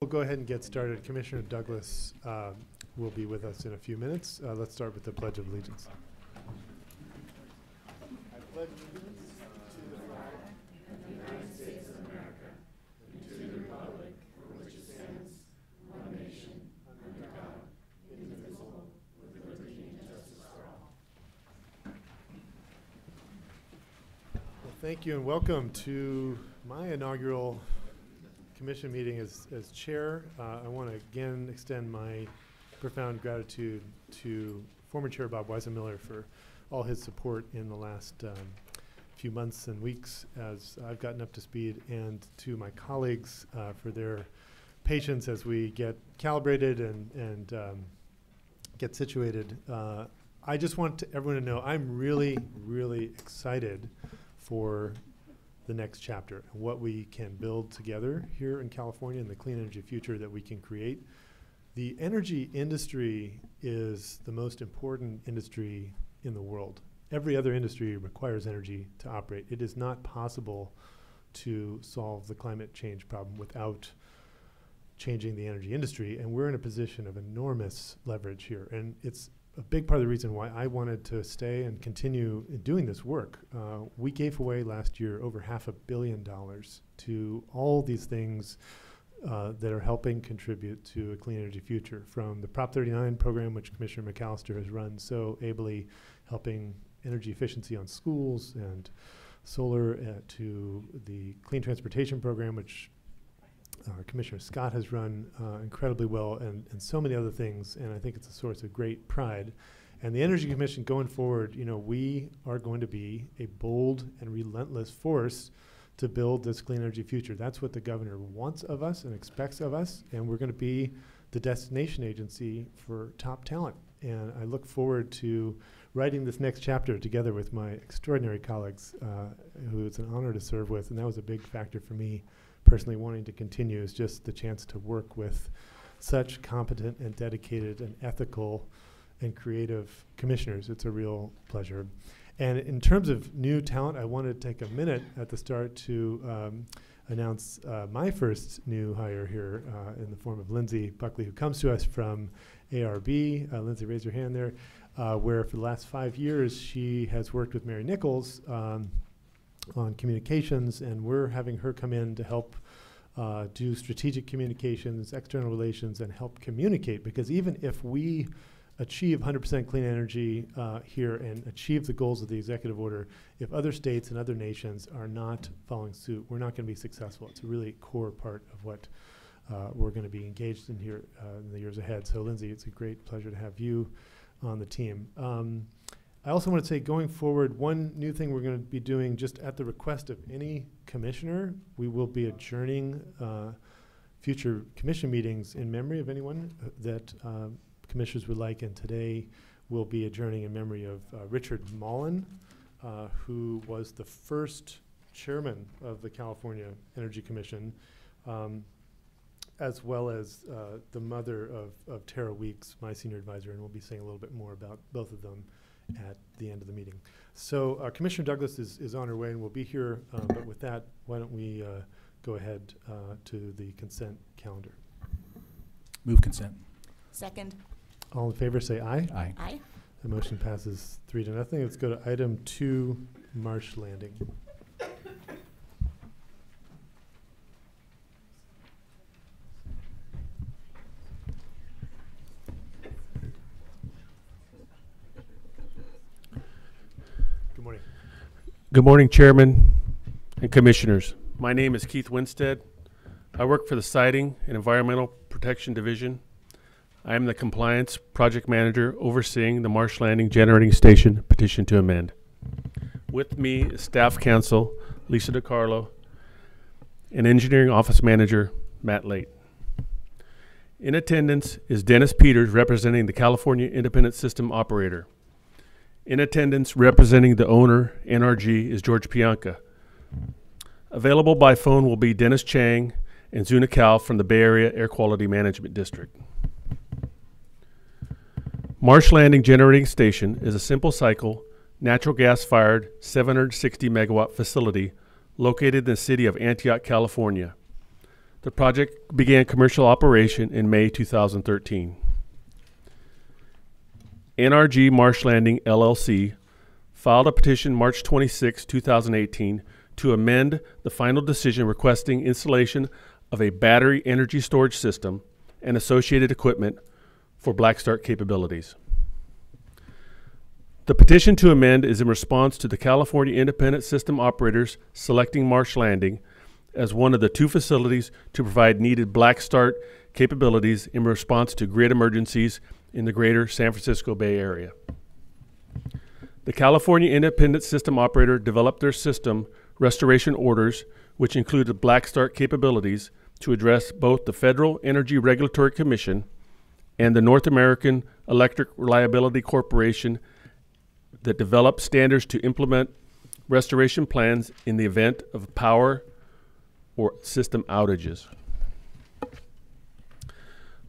We'll go ahead and get started. Commissioner Douglas will be with us in a few minutes. Let's start with the Pledge of Allegiance. I pledge allegiance to the flag of the United States of America and to the republic for which it stands, one nation, under God, indivisible, with liberty and justice for all. Well, thank you and welcome to my inaugural Commission meeting as chair. I want to again extend my profound gratitude to former Chair Bob Weisenmiller for all his support in the last few months and weeks as I've gotten up to speed, and to my colleagues for their patience as we get calibrated and get situated. I just want everyone to know I'm really, really excited for the next chapter and what we can build together here in California and the clean energy future that we can create. The energy industry is the most important industry in the world. Every other industry requires energy to operate. It is not possible to solve the climate change problem without changing the energy industry, and we're in a position of enormous leverage here. And it's a big part of the reason why I wanted to stay and continue doing this work. We gave away last year over $500 million to all these things that are helping contribute to a clean energy future, from the Prop 39 program, which Commissioner McAllister has run so ably, helping energy efficiency on schools and solar, to the Clean Transportation Program, which Commissioner Scott has run incredibly well, and so many other things, and I think it's a source of great pride. And the Energy Commission going forward, you know, we are going to be a bold and relentless force to build this clean energy future. That's what the governor wants of us and expects of us, and we're going to be the destination agency for top talent. And I look forward to writing this next chapter together with my extraordinary colleagues, who it's an honor to serve with, and that was a big factor for me personally wanting to continue, is just the chance to work with such competent and dedicated and ethical and creative commissioners. It's a real pleasure. And in terms of new talent, I want to take a minute at the start to announce my first new hire here in the form of Lindsay Buckley, who comes to us from ARB. Lindsay, raise your hand there, where for the last 5 years she has worked with Mary Nichols on communications, and we're having her come in to help do strategic communications, external relations, and help communicate, because even if we achieve 100% clean energy here and achieve the goals of the executive order, if other states and other nations are not following suit, we're not going to be successful. It's a really core part of what we're going to be engaged in here in the years ahead. So Lindsay, it's a great pleasure to have you on the team. I also want to say, going forward, one new thing we're going to be doing, just at the request of any commissioner, we will be adjourning future commission meetings in memory of anyone that commissioners would like. And today we'll be adjourning in memory of Richard Mullen, who was the first chairman of the California Energy Commission, as well as the mother of Tara Weeks, my senior advisor, and we'll be saying a little bit more about both of them at the end of the meeting. So Commissioner Douglas is on her way and will be here, but with that, why don't we go ahead to the consent calendar. Move consent. Second. All in favor say aye. Aye. Aye. The motion passes 3-0. Let's go to item 2, Marsh Landing. Good morning. Good morning, Chairman and Commissioners. My name is Keith Winstead. I work for the Siting and Environmental Protection Division. I am the Compliance Project Manager overseeing the Marsh Landing Generating Station petition to amend. With me is Staff Counsel Lisa DiCarlo and Engineering Office Manager Matt Late. In attendance is Dennis Peters, representing the California Independent System Operator. In attendance, representing the owner, NRG, is George Pianka. Available by phone will be Dennis Chang and Zuna Cal from the Bay Area Air Quality Management District. Marsh Landing Generating Station is a simple cycle, natural gas-fired 760 megawatt facility located in the city of Antioch, California. The project began commercial operation in May 2013. NRG Marsh Landing LLC filed a petition March 26, 2018 to amend the final decision requesting installation of a battery energy storage system and associated equipment for black start capabilities. The petition to amend is in response to the California Independent System Operators selecting Marsh Landing as one of the 2 facilities to provide needed black start capabilities in response to grid emergencies in the greater San Francisco Bay Area. The California Independent System Operator developed their system restoration orders, which included black start capabilities to address both the Federal Energy Regulatory Commission and the North American Electric Reliability Corporation that developed standards to implement restoration plans in the event of power or system outages.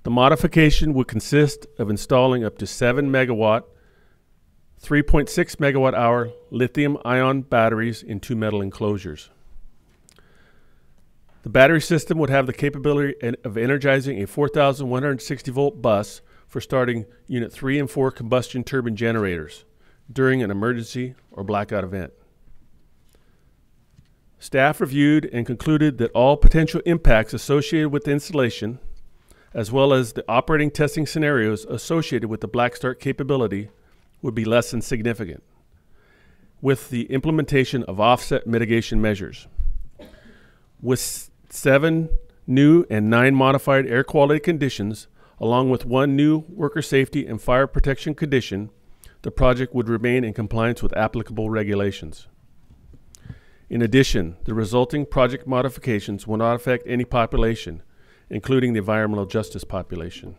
The modification would consist of installing up to 7 megawatt, 3.6 megawatt hour lithium-ion batteries in 2 metal enclosures. The battery system would have the capability of energizing a 4,160 volt bus for starting Unit 3 and 4 combustion turbine generators during an emergency or blackout event. Staff reviewed and concluded that all potential impacts associated with the installation, as well as the operating testing scenarios associated with the black start capability, would be less than significant, with the implementation of offset mitigation measures. With 7 new and 9 modified air quality conditions, along with 1 new worker safety and fire protection condition, the project would remain in compliance with applicable regulations. In addition, the resulting project modifications will not affect any population, including the environmental justice population.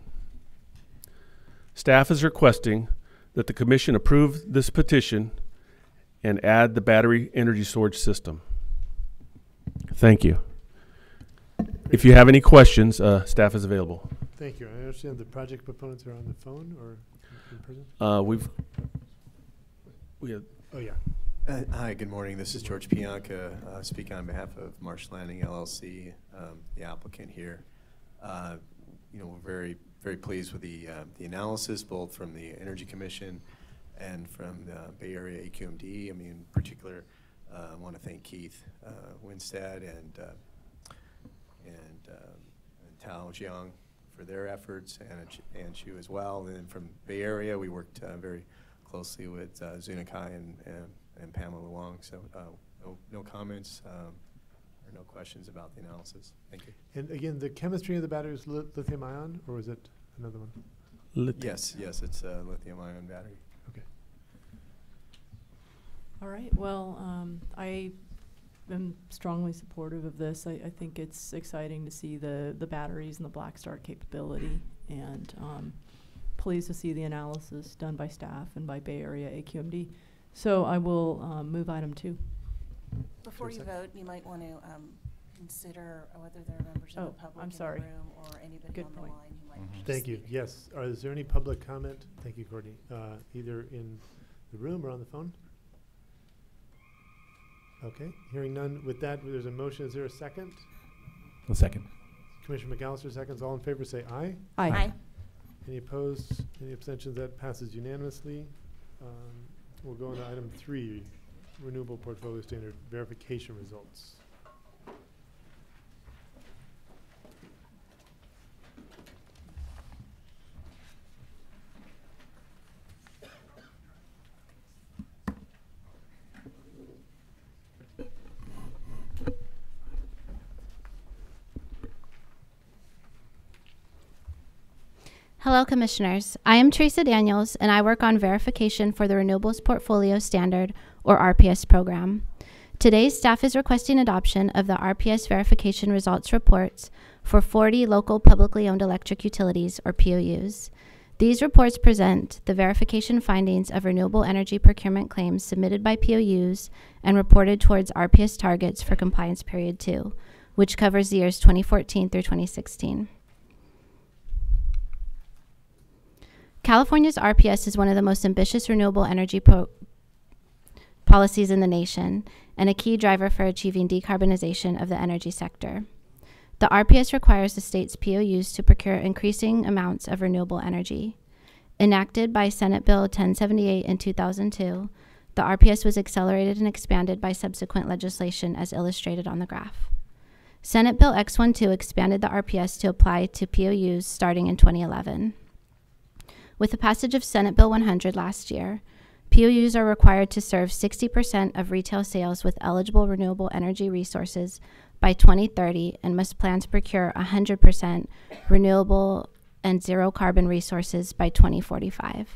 Staff is requesting that the Commission approve this petition and add the battery energy storage system. Thank you. If you have any questions, staff is available. Thank you. I understand the project proponents are on the phone or in person? We have. Oh, yeah. Hi, good morning. This is George Pianca, speaking on behalf of Marsh Landing LLC, the applicant here. We're very pleased with the analysis, both from the Energy Commission and from the Bay Area AQMD. I mean, in particular, I want to thank Keith Winstead and Tao Jiang for their efforts, and Chu as well. And then from Bay Area, we worked very closely with Zuna Kai and Pamela Wong. So no comments or no questions about the analysis. Thank you. And again, the chemistry of the battery is lithium ion, or is it another one? Yes, it's a lithium ion battery. Okay. All right. Well, I am strongly supportive of this. I think it's exciting to see the batteries and the black start capability, and pleased to see the analysis done by staff and by Bay Area AQMD. So I will move item 2. Before you vote, you might want to consider whether there are members of the public in the room or anybody Good on point. the line who might wish to Thank you. speak. Yes. Is there any public comment? Thank you, Courtney. Either in the room or on the phone? Okay. Hearing none. With that, there's a motion. Is there a second? A second. Commissioner McAllister seconds. All in favor say aye. Aye. Aye. Any opposed? Any abstentions? That passes unanimously. We'll go on to item 3, Renewable Portfolio Standard Verification Results. Hello, Commissioners. I am Teresa Daniels, and I work on verification for the Renewables Portfolio Standard, or RPS program. Today, staff is requesting adoption of the RPS verification results reports for 40 local publicly owned electric utilities, or POUs. These reports present the verification findings of renewable energy procurement claims submitted by POUs and reported towards RPS targets for compliance period 2, which covers the years 2014 through 2016. California's RPS is one of the most ambitious renewable energy policies in the nation and a key driver for achieving decarbonization of the energy sector. The RPS requires the state's POUs to procure increasing amounts of renewable energy. Enacted by Senate Bill 1078 in 2002, the RPS was accelerated and expanded by subsequent legislation as illustrated on the graph. Senate Bill X12 expanded the RPS to apply to POUs starting in 2011. With the passage of Senate Bill 100 last year, POUs are required to serve 60% of retail sales with eligible renewable energy resources by 2030 and must plan to procure 100% renewable and zero carbon resources by 2045.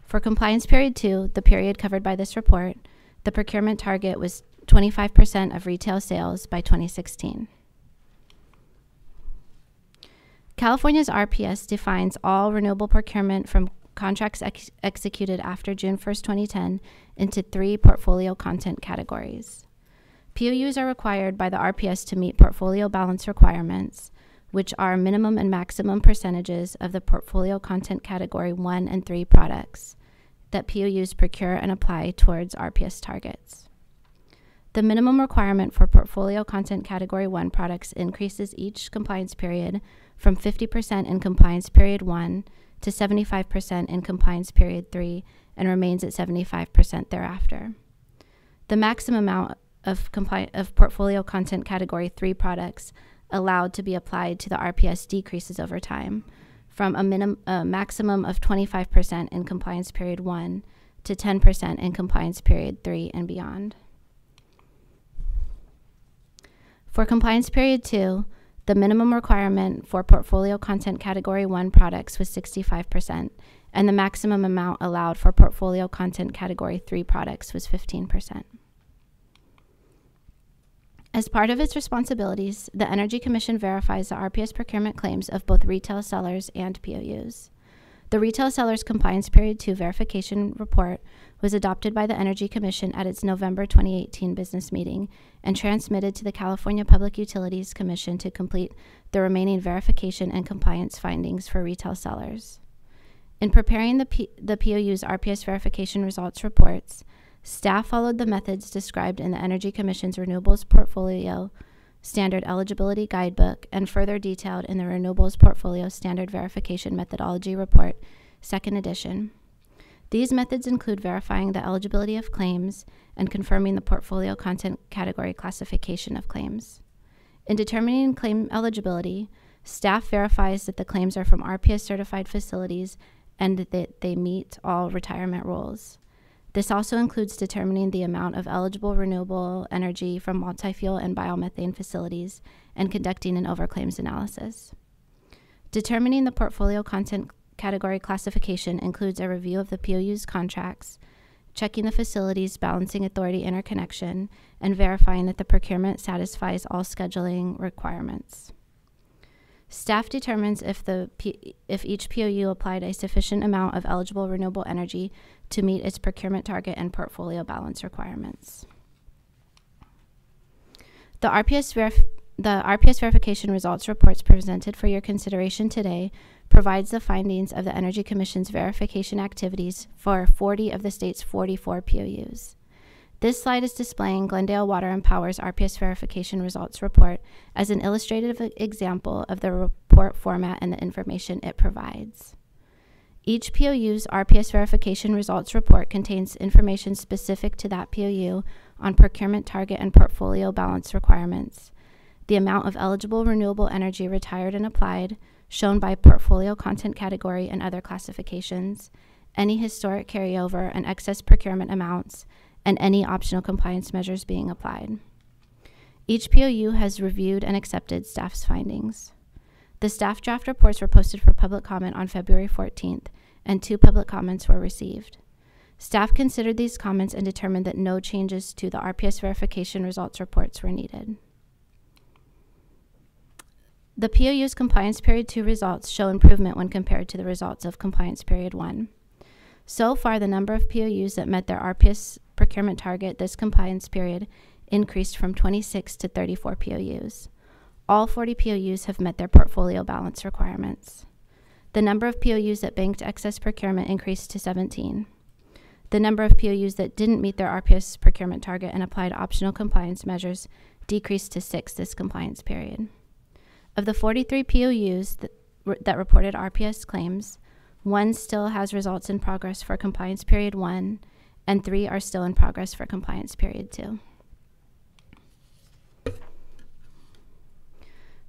For compliance period 2, the period covered by this report, the procurement target was 25% of retail sales by 2016. California's RPS defines all renewable procurement from contracts executed after June 1st, 2010 into 3 portfolio content categories. POUs are required by the RPS to meet portfolio balance requirements, which are minimum and maximum percentages of the portfolio content category 1 and 3 products that POUs procure and apply towards RPS targets. The minimum requirement for portfolio content category 1 products increases each compliance period from 50% in compliance period 1 to 75% in compliance period 3 and remains at 75% thereafter. The maximum amount of portfolio content category 3 products allowed to be applied to the RPS decreases over time from a maximum of 25% in compliance period 1 to 10% in compliance period 3 and beyond. For compliance period 2, the minimum requirement for portfolio content category 1 products was 65%, and the maximum amount allowed for portfolio content category 3 products was 15%. As part of its responsibilities, the Energy Commission verifies the RPS procurement claims of both retail sellers and POUs. The Retail Sellers Compliance Period 2 verification report was adopted by the Energy Commission at its November 2018 business meeting and transmitted to the California Public Utilities Commission to complete the remaining verification and compliance findings for retail sellers. In preparing the POU's RPS verification results reports, staff followed the methods described in the Energy Commission's Renewables Portfolio Standard Eligibility Guidebook and further detailed in the Renewables Portfolio Standard Verification Methodology Report, 2nd edition. These methods include verifying the eligibility of claims and confirming the portfolio content category classification of claims. In determining claim eligibility, staff verifies that the claims are from RPS certified facilities and that they meet all retirement rules. This also includes determining the amount of eligible renewable energy from multi-fuel and biomethane facilities and conducting an overclaims analysis. Determining the portfolio content category classification includes a review of the POU's contracts, checking the facility's balancing authority interconnection, and verifying that the procurement satisfies all scheduling requirements. Staff determines if each POU applied a sufficient amount of eligible renewable energy to meet its procurement target and portfolio balance requirements. The RPS verification results reports presented for your consideration today provides the findings of the Energy Commission's verification activities for 40 of the state's 44 POUs. This slide is displaying Glendale Water and Power's RPS verification results report as an illustrative example of the report format and the information it provides. Each POU's RPS verification results report contains information specific to that POU on procurement target and portfolio balance requirements, the amount of eligible renewable energy retired and applied, shown by portfolio content category and other classifications, any historic carryover and excess procurement amounts, and any optional compliance measures being applied. Each POU has reviewed and accepted staff's findings. The staff draft reports were posted for public comment on February 14th, and 2 public comments were received. Staff considered these comments and determined that no changes to the RPS verification results reports were needed. The POU's Compliance Period 2 results show improvement when compared to the results of Compliance Period 1. So far, the number of POUs that met their RPS procurement target this compliance period increased from 26 to 34 POUs. All 40 POUs have met their portfolio balance requirements. The number of POUs that banked excess procurement increased to 17. The number of POUs that didn't meet their RPS procurement target and applied optional compliance measures decreased to 6 this compliance period. Of the 43 POUs that reported RPS claims, 1 still has results in progress for compliance period 1, and 3 are still in progress for compliance period 2.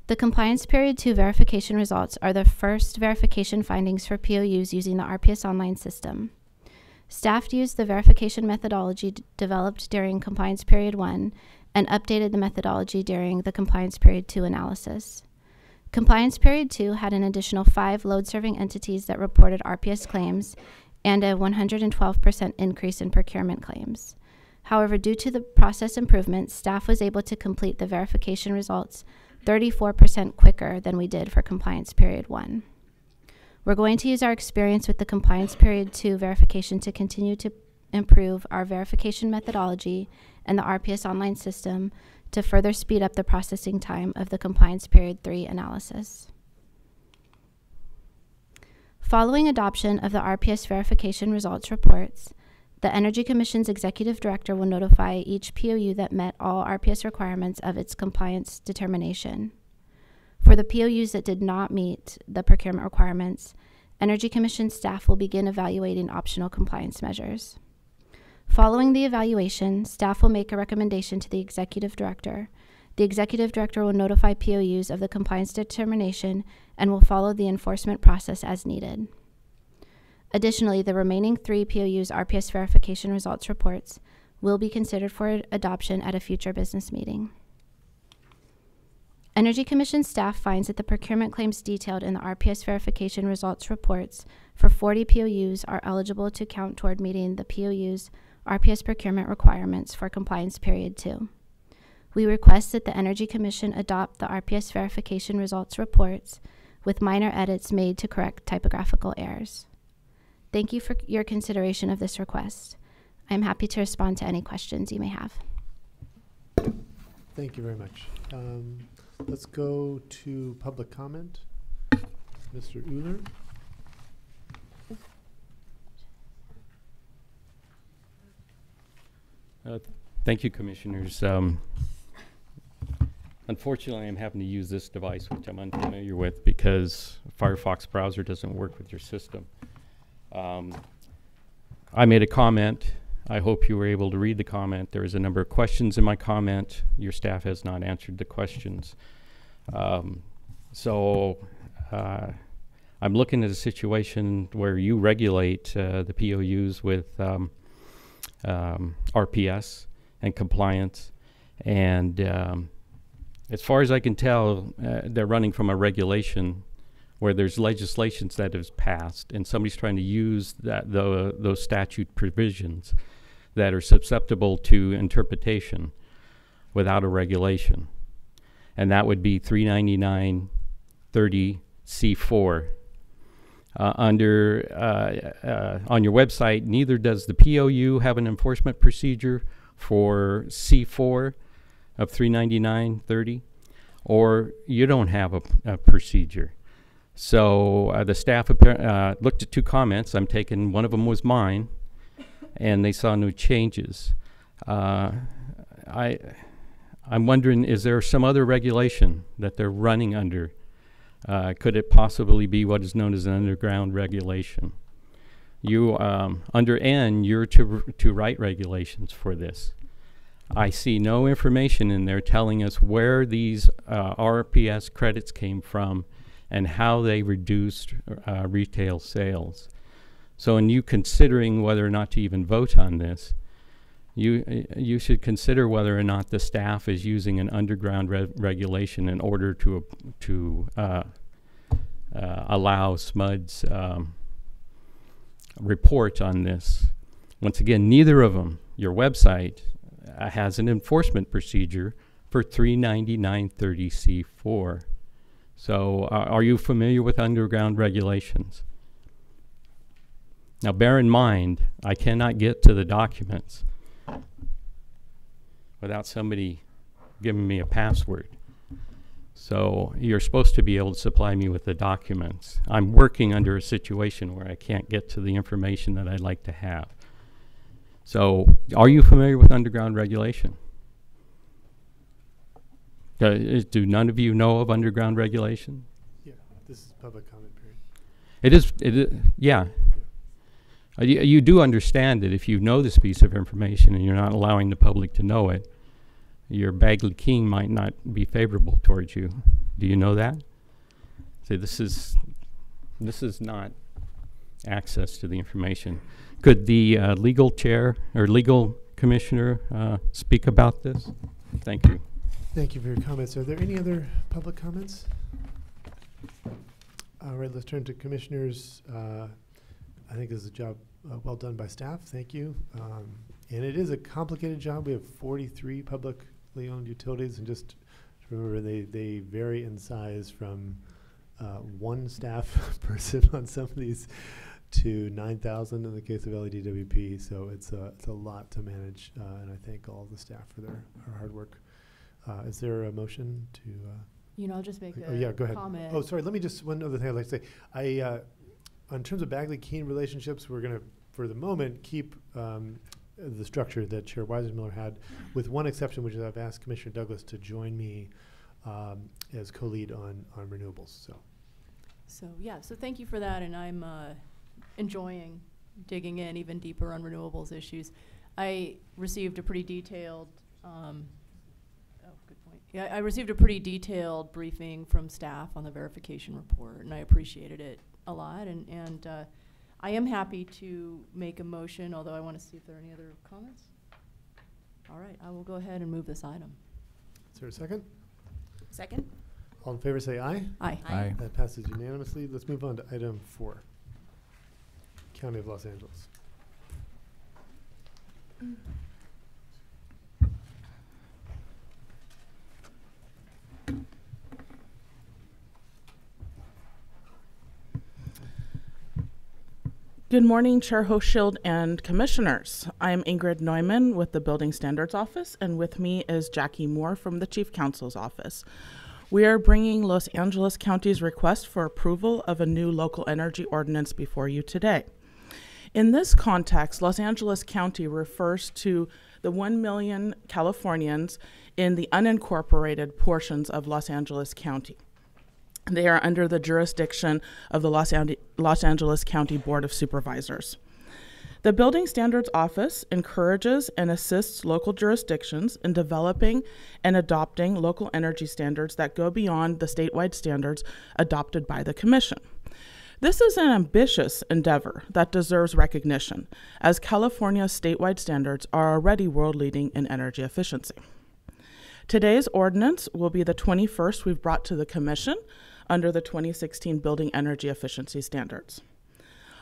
The compliance period 2 verification results are the first verification findings for POUs using the RPS online system. Staff used the verification methodology developed during compliance period 1 and updated the methodology during the compliance period 2 analysis. Compliance period 2 had an additional 5 load-serving entities that reported RPS claims and a 112% increase in procurement claims. However, due to the process improvements, staff was able to complete the verification results 34% quicker than we did for compliance period 1. We're going to use our experience with the compliance period 2 verification to continue to improve our verification methodology and the RPS online system to further speed up the processing time of the compliance period 3 analysis. Following adoption of the RPS verification results reports, the Energy Commission's Executive Director will notify each POU that met all RPS requirements of its compliance determination. For the POUs that did not meet the procurement requirements, Energy Commission staff will begin evaluating optional compliance measures. Following the evaluation, staff will make a recommendation to the Executive Director. The Executive Director will notify POUs of the compliance determination and will follow the enforcement process as needed. Additionally, the remaining 3 POUs RPS verification results reports will be considered for adoption at a future business meeting. Energy Commission staff finds that the procurement claims detailed in the RPS verification results reports for 40 POUs are eligible to count toward meeting the POU's RPS procurement requirements for compliance period 2. We request that the Energy Commission adopt the RPS verification results reports with minor edits made to correct typographical errors. Thank you for your consideration of this request. I'm happy to respond to any questions you may have. Thank you very much. Let's go to public comment. Mr. Euler. Thank you, Commissioners. Unfortunately, I'm having to use this device, which I'm unfamiliar with, because Firefox browser doesn't work with your system. I made a comment. I hope you were able to read the comment. There is a number of questions in my comment. Your staff has not answered the questions. So I'm looking at a situation where you regulate the POUs with RPS and compliance. And as far as I can tell, they're running from a regulation where there's legislations that has passed, and somebody's trying to use those statute provisions that are susceptible to interpretation without a regulation. And that would be 399-30C4. On your website, neither does the POU have an enforcement procedure for C4 of 399-30, or you don't have a procedure. So the staff looked at 2 comments. I'm taking, one of them was mine, and they saw no changes. I'm wondering, is there some other regulation that they're running under? Could it possibly be what is known as an underground regulation? You, under N, you're to write regulations for this. I see no information in there telling us where these RPS credits came from and how they reduced retail sales. So in you considering whether or not to even vote on this, you should consider whether or not the staff is using an underground regulation in order to allow SMUD's report on this. Once again, neither of them, your website has an enforcement procedure for 399-30C4. So are you familiar with underground regulations? Now bear in mind, I cannot get to the documents without somebody giving me a password. So you're supposed to be able to supply me with the documents. I'm working under a situation where I can't get to the information that I'd like to have. So are you familiar with underground regulation? Do none of you know of underground regulation? Yeah, this is public comment period. It is, yeah. You do understand that if you know this piece of information and you're not allowing the public to know it, your Bagley King might not be favorable towards you. Do you know that? So this is not access to the information. Could the legal chair or legal commissioner speak about this? Thank you. Thank you for your comments. Are there any other public comments? All right, let's turn to commissioners. I think this is a job well done by staff. Thank you. And it is a complicated job. We have 43 publicly owned utilities, and just remember they vary in size from one staff person on some of these to 9,000 in the case of LEDWP. So it's a lot to manage, and I thank all the staff for their hard work. Is there a motion to? I'll just make a go ahead. comment. Oh, sorry. Let me just one other thing I'd like to say. In terms of Bagley-Keene relationships, we're going to, for the moment, keep the structure that Chair Weiser-Miller had, with one exception, which is I've asked Commissioner Douglas to join me as co-lead on renewables. So thank you for that, and I'm enjoying digging in even deeper on renewables issues. I received a pretty detailed. I received a pretty detailed briefing from staff on the verification report, and I appreciated it a lot. And I am happy to make a motion, although I want to see if there are any other comments. All right, I will go ahead and move this item. Is there a second? Second. All in favor say aye. Aye. Aye. That passes unanimously. Let's move on to item 4. County of Los Angeles. Good morning, Chair Hochschild and Commissioners. I am Ingrid Neumann with the Building Standards Office, and with me is Jackie Moore from the Chief Counsel's Office. We are bringing Los Angeles County's request for approval of a new local energy ordinance before you today. In this context, Los Angeles County refers to the 1 million Californians in the unincorporated portions of Los Angeles County. They are under the jurisdiction of the Los Angeles County Board of Supervisors. The Building Standards Office encourages and assists local jurisdictions in developing and adopting local energy standards that go beyond the statewide standards adopted by the Commission. This is an ambitious endeavor that deserves recognition, as California's statewide standards are already world-leading in energy efficiency. Today's ordinance will be the 21st we've brought to the Commission under the 2016 Building Energy Efficiency Standards.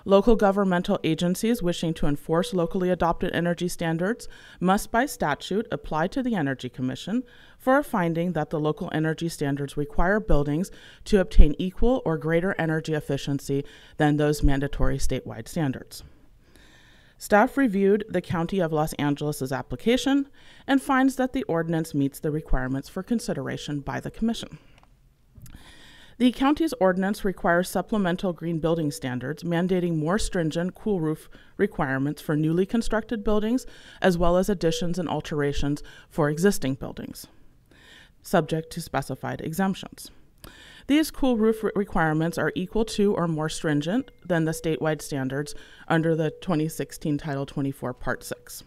Local governmental agencies wishing to enforce locally adopted energy standards must by statute apply to the Energy Commission for a finding that the local energy standards require buildings to obtain equal or greater energy efficiency than those mandatory statewide standards. Staff reviewed the County of Los Angeles' application and finds that the ordinance meets the requirements for consideration by the Commission. The county's ordinance requires supplemental green building standards, mandating more stringent cool roof requirements for newly constructed buildings, as well as additions and alterations for existing buildings, subject to specified exemptions. These cool roof requirements are equal to or more stringent than the statewide standards under the 2016 Title 24 Part 6.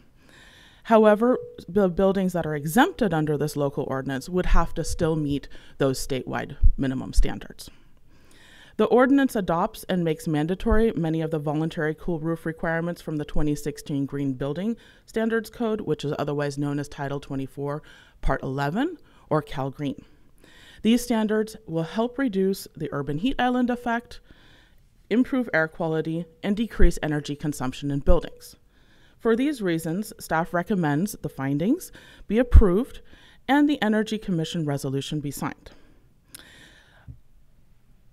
However, the buildings that are exempted under this local ordinance would have to still meet those statewide minimum standards. The ordinance adopts and makes mandatory many of the voluntary cool roof requirements from the 2016 Green Building Standards Code, which is otherwise known as Title 24, Part 11, or Cal Green. These standards will help reduce the urban heat island effect, improve air quality, and decrease energy consumption in buildings. For these reasons, staff recommends the findings be approved and the Energy Commission resolution be signed.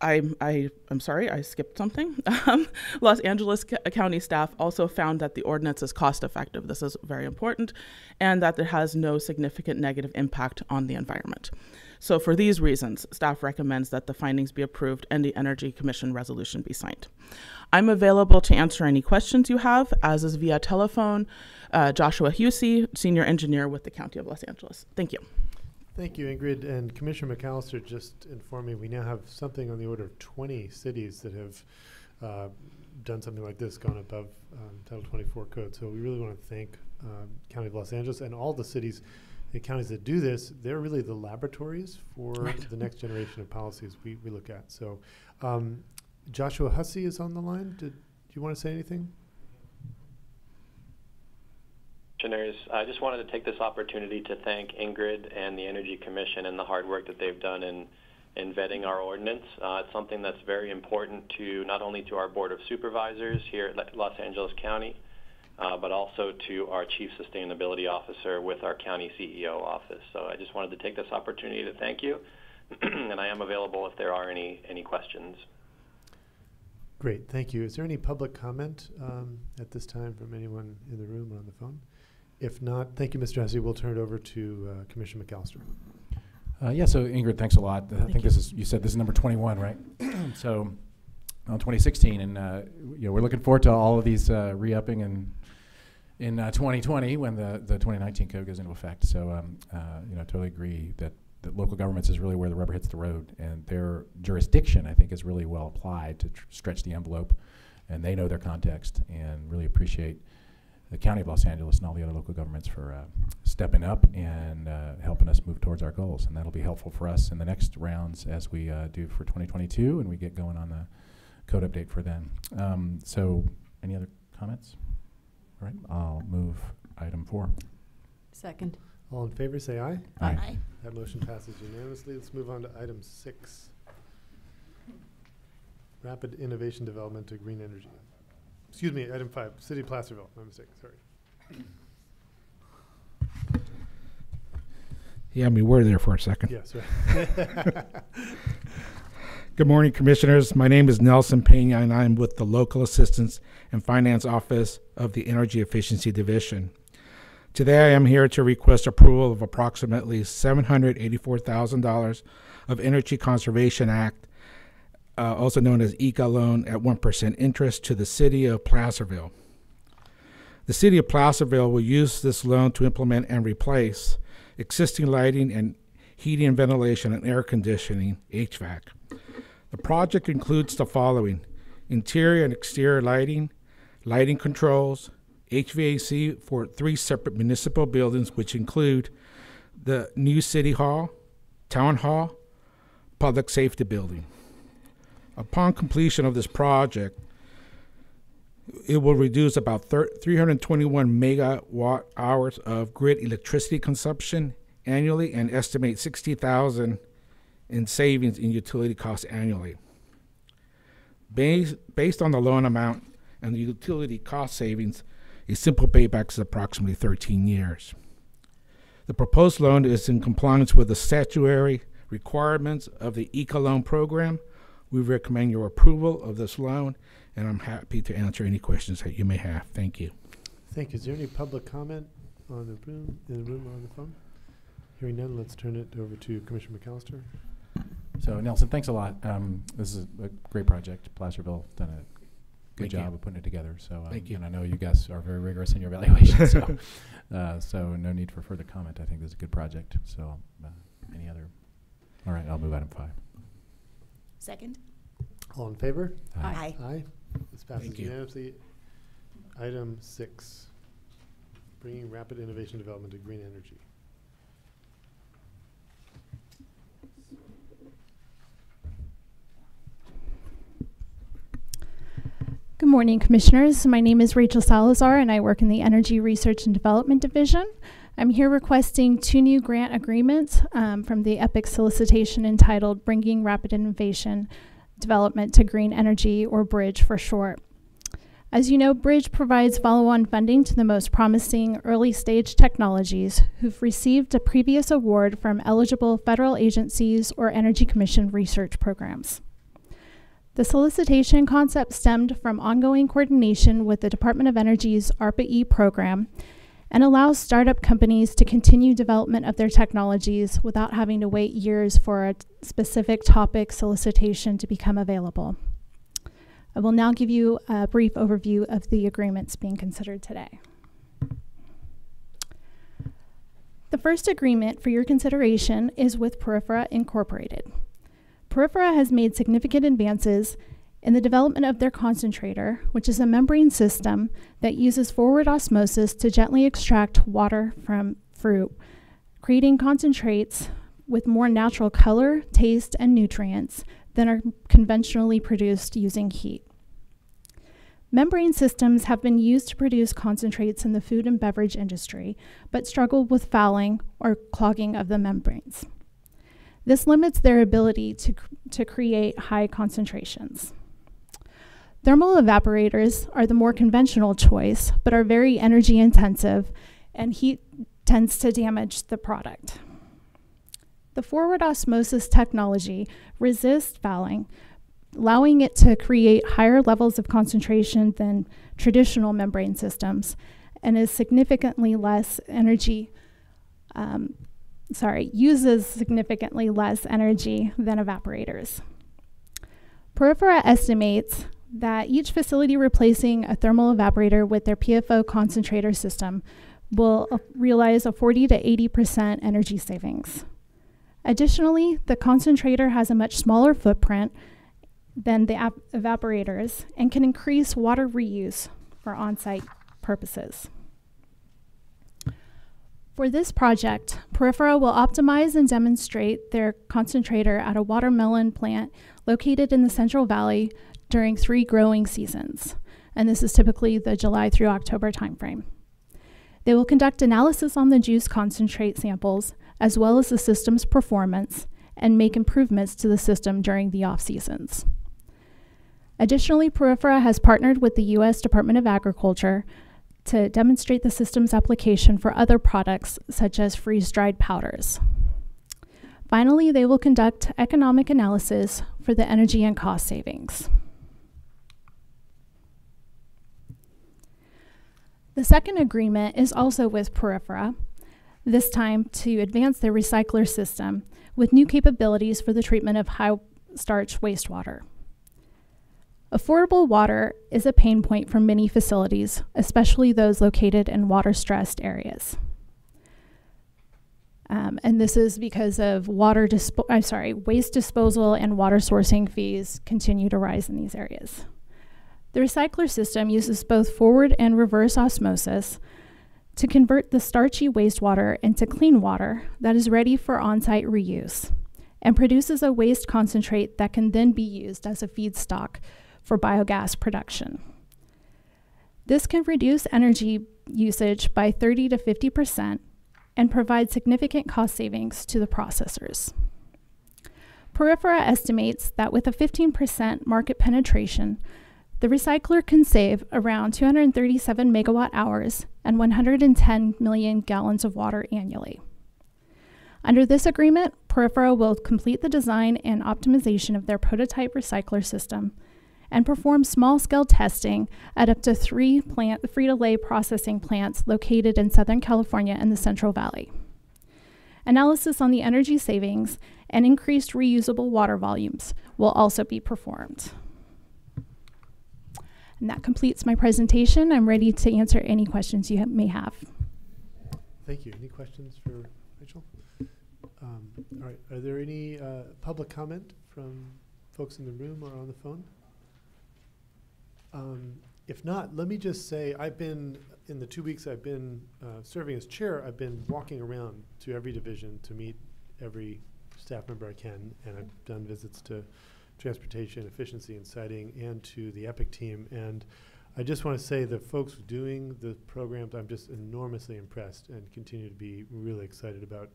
I'm sorry, I skipped something. Los Angeles County staff also found that the ordinance is cost effective. This is very important, and that it has no significant negative impact on the environment. So for these reasons, staff recommends that the findings be approved and the Energy Commission resolution be signed. I'm available to answer any questions you have, as is via telephone, Joshua Husey, Senior Engineer with the County of Los Angeles. Thank you. Thank you, Ingrid. And Commissioner McAllister just informed me we now have something on the order of 20 cities that have done something like this, gone above Title 24 code. So we really want to thank County of Los Angeles and all the cities and counties that do this. They're really the laboratories for the next generation of policies we look at. So Joshua Hussey is on the line. Do you want to say anything? I just wanted to take this opportunity to thank Ingrid and the Energy Commission and the hard work that they've done in vetting our ordinance. It's something that's very important to not only to our Board of Supervisors here at Los Angeles County, but also to our Chief Sustainability Officer with our County CEO office. So I just wanted to take this opportunity to thank you, and I am available if there are any questions. Great, thank you. Is there any public comment at this time from anyone in the room or on the phone? If not, thank you, Mr. Hussey. We'll turn it over to Commissioner McAllister. Yeah, so Ingrid, thanks a lot. I think this is, you said this is number 21, right? So on 2016, and you know, we're looking forward to all of these re-upping in 2020 when the 2019 code goes into effect. So you know, totally agree that local governments is really where the rubber hits the road, and their jurisdiction, I think, is really well applied to stretch the envelope, and they know their context, and really appreciate the County of Los Angeles and all the other local governments for stepping up and helping us move towards our goals. And that'll be helpful for us in the next rounds as we do for 2022 and we get going on the code update for then. So any other comments? All right, I'll move item 4. Second. All in favor, say aye. Aye. Aye. That motion passes unanimously. Let's move on to item 6. Rapid innovation development to green energy. Excuse me, item 5, City of Placerville. My mistake, sorry. Yeah, we were there for a second. Yes, right. Good morning, Commissioners. My name is Nelson Pena, and I'm with the Local Assistance and Finance Office of the Energy Efficiency Division. Today, I am here to request approval of approximately $784,000 of Energy Conservation Act, also known as ECA loan at 1% interest to the City of Placerville. The City of Placerville will use this loan to implement and replace existing lighting and heating and ventilation and air conditioning, HVAC. The project includes the following: interior and exterior lighting, lighting controls, HVAC for 3 separate municipal buildings, which include the new City Hall, Town Hall, Public Safety Building. Upon completion of this project, it will reduce about 321 megawatt hours of grid electricity consumption annually and estimate $60,000 in savings in utility costs annually. Based on the loan amount and the utility cost savings, a simple payback is approximately 13 years. The proposed loan is in compliance with the statutory requirements of the ECA loan program. We recommend your approval of this loan, and I'm happy to answer any questions that you may have. Thank you. Thank you. Is there any public comment on the room, in the room or on the phone? Hearing none, let's turn it over to Commissioner McAllister. So Nelson, thanks a lot. This is a great project. Placerville done a good job of putting it together. So Thank you. And I know you guys are very rigorous in your evaluation. So so no need for further comment. I think this is a good project. So any other? All right, I'll move item 5. Second? All in favor? Aye. Aye. This passes Thank you. unanimously. Item 6, bringing rapid innovation development to green energy. Good morning, Commissioners. My name is Rachel Salazar, and I work in the Energy Research and Development Division. I'm here requesting 2 new grant agreements from the EPIC solicitation entitled Bringing Rapid Innovation Development to Green Energy, or BRIDGE for short. As you know, BRIDGE provides follow-on funding to the most promising early-stage technologies who've received a previous award from eligible federal agencies or Energy Commission research programs. The solicitation concept stemmed from ongoing coordination with the Department of Energy's ARPA-E program and allows startup companies to continue development of their technologies without having to wait years for a specific topic solicitation to become available. I will now give you a brief overview of the agreements being considered today. The first agreement for your consideration is with Porifera Incorporated. Porifera has made significant advances in the development of their concentrator, which is a membrane system that uses forward osmosis to gently extract water from fruit, creating concentrates with more natural color, taste, and nutrients than are conventionally produced using heat. Membrane systems have been used to produce concentrates in the food and beverage industry, but struggle with fouling or clogging of the membranes. This limits their ability to create high concentrations. Thermal evaporators are the more conventional choice, but are very energy intensive, and heat tends to damage the product. The forward osmosis technology resists fouling, allowing it to create higher levels of concentration than traditional membrane systems, and is significantly less energy, uses significantly less energy than evaporators. Porifera estimates that each facility replacing a thermal evaporator with their PFO concentrator system will realize a 40 to 80% energy savings. Additionally, the concentrator has a much smaller footprint than the evaporators and can increase water reuse for on-site purposes. For this project, Porifera will optimize and demonstrate their concentrator at a watermelon plant located in the Central Valley during 3 growing seasons, and this is typically the July through October timeframe. They will conduct analysis on the juice concentrate samples, as well as the system's performance, and make improvements to the system during the off-seasons. Additionally, Porifera has partnered with the U.S. Department of Agriculture to demonstrate the system's application for other products, such as freeze-dried powders. Finally, they will conduct economic analysis for the energy and cost savings. The second agreement is also with Porifera, this time to advance their recycler system with new capabilities for the treatment of high-starch wastewater. Affordable water is a pain point for many facilities, especially those located in water-stressed areas. And this is because of waste disposal and water sourcing fees continue to rise in these areas. The recycler system uses both forward and reverse osmosis to convert the starchy wastewater into clean water that is ready for on-site reuse, and produces a waste concentrate that can then be used as a feedstock for biogas production. This can reduce energy usage by 30 to 50% and provide significant cost savings to the processors. Porifera estimates that with a 15% market penetration, the recycler can save around 237 megawatt hours and 110 million gallons of water annually. Under this agreement, Porifera will complete the design and optimization of their prototype recycler system and perform small-scale testing at up to 3 free-to-lay processing plants located in Southern California and the Central Valley. Analysis on the energy savings and increased reusable water volumes will also be performed. And that completes my presentation. I'm ready to answer any questions you may have. Thank you. Any questions for Rachel? All right. Are there any public comment from folks in the room or on the phone? If not, let me just say I've been, in the 2 weeks I've been serving as chair, I've been walking around to every division to meet every staff member I can, and I've done visits to transportation, efficiency, and siting, and to the EPIC team. And I just want to say the folks doing the programs, I'm just enormously impressed and continue to be really excited about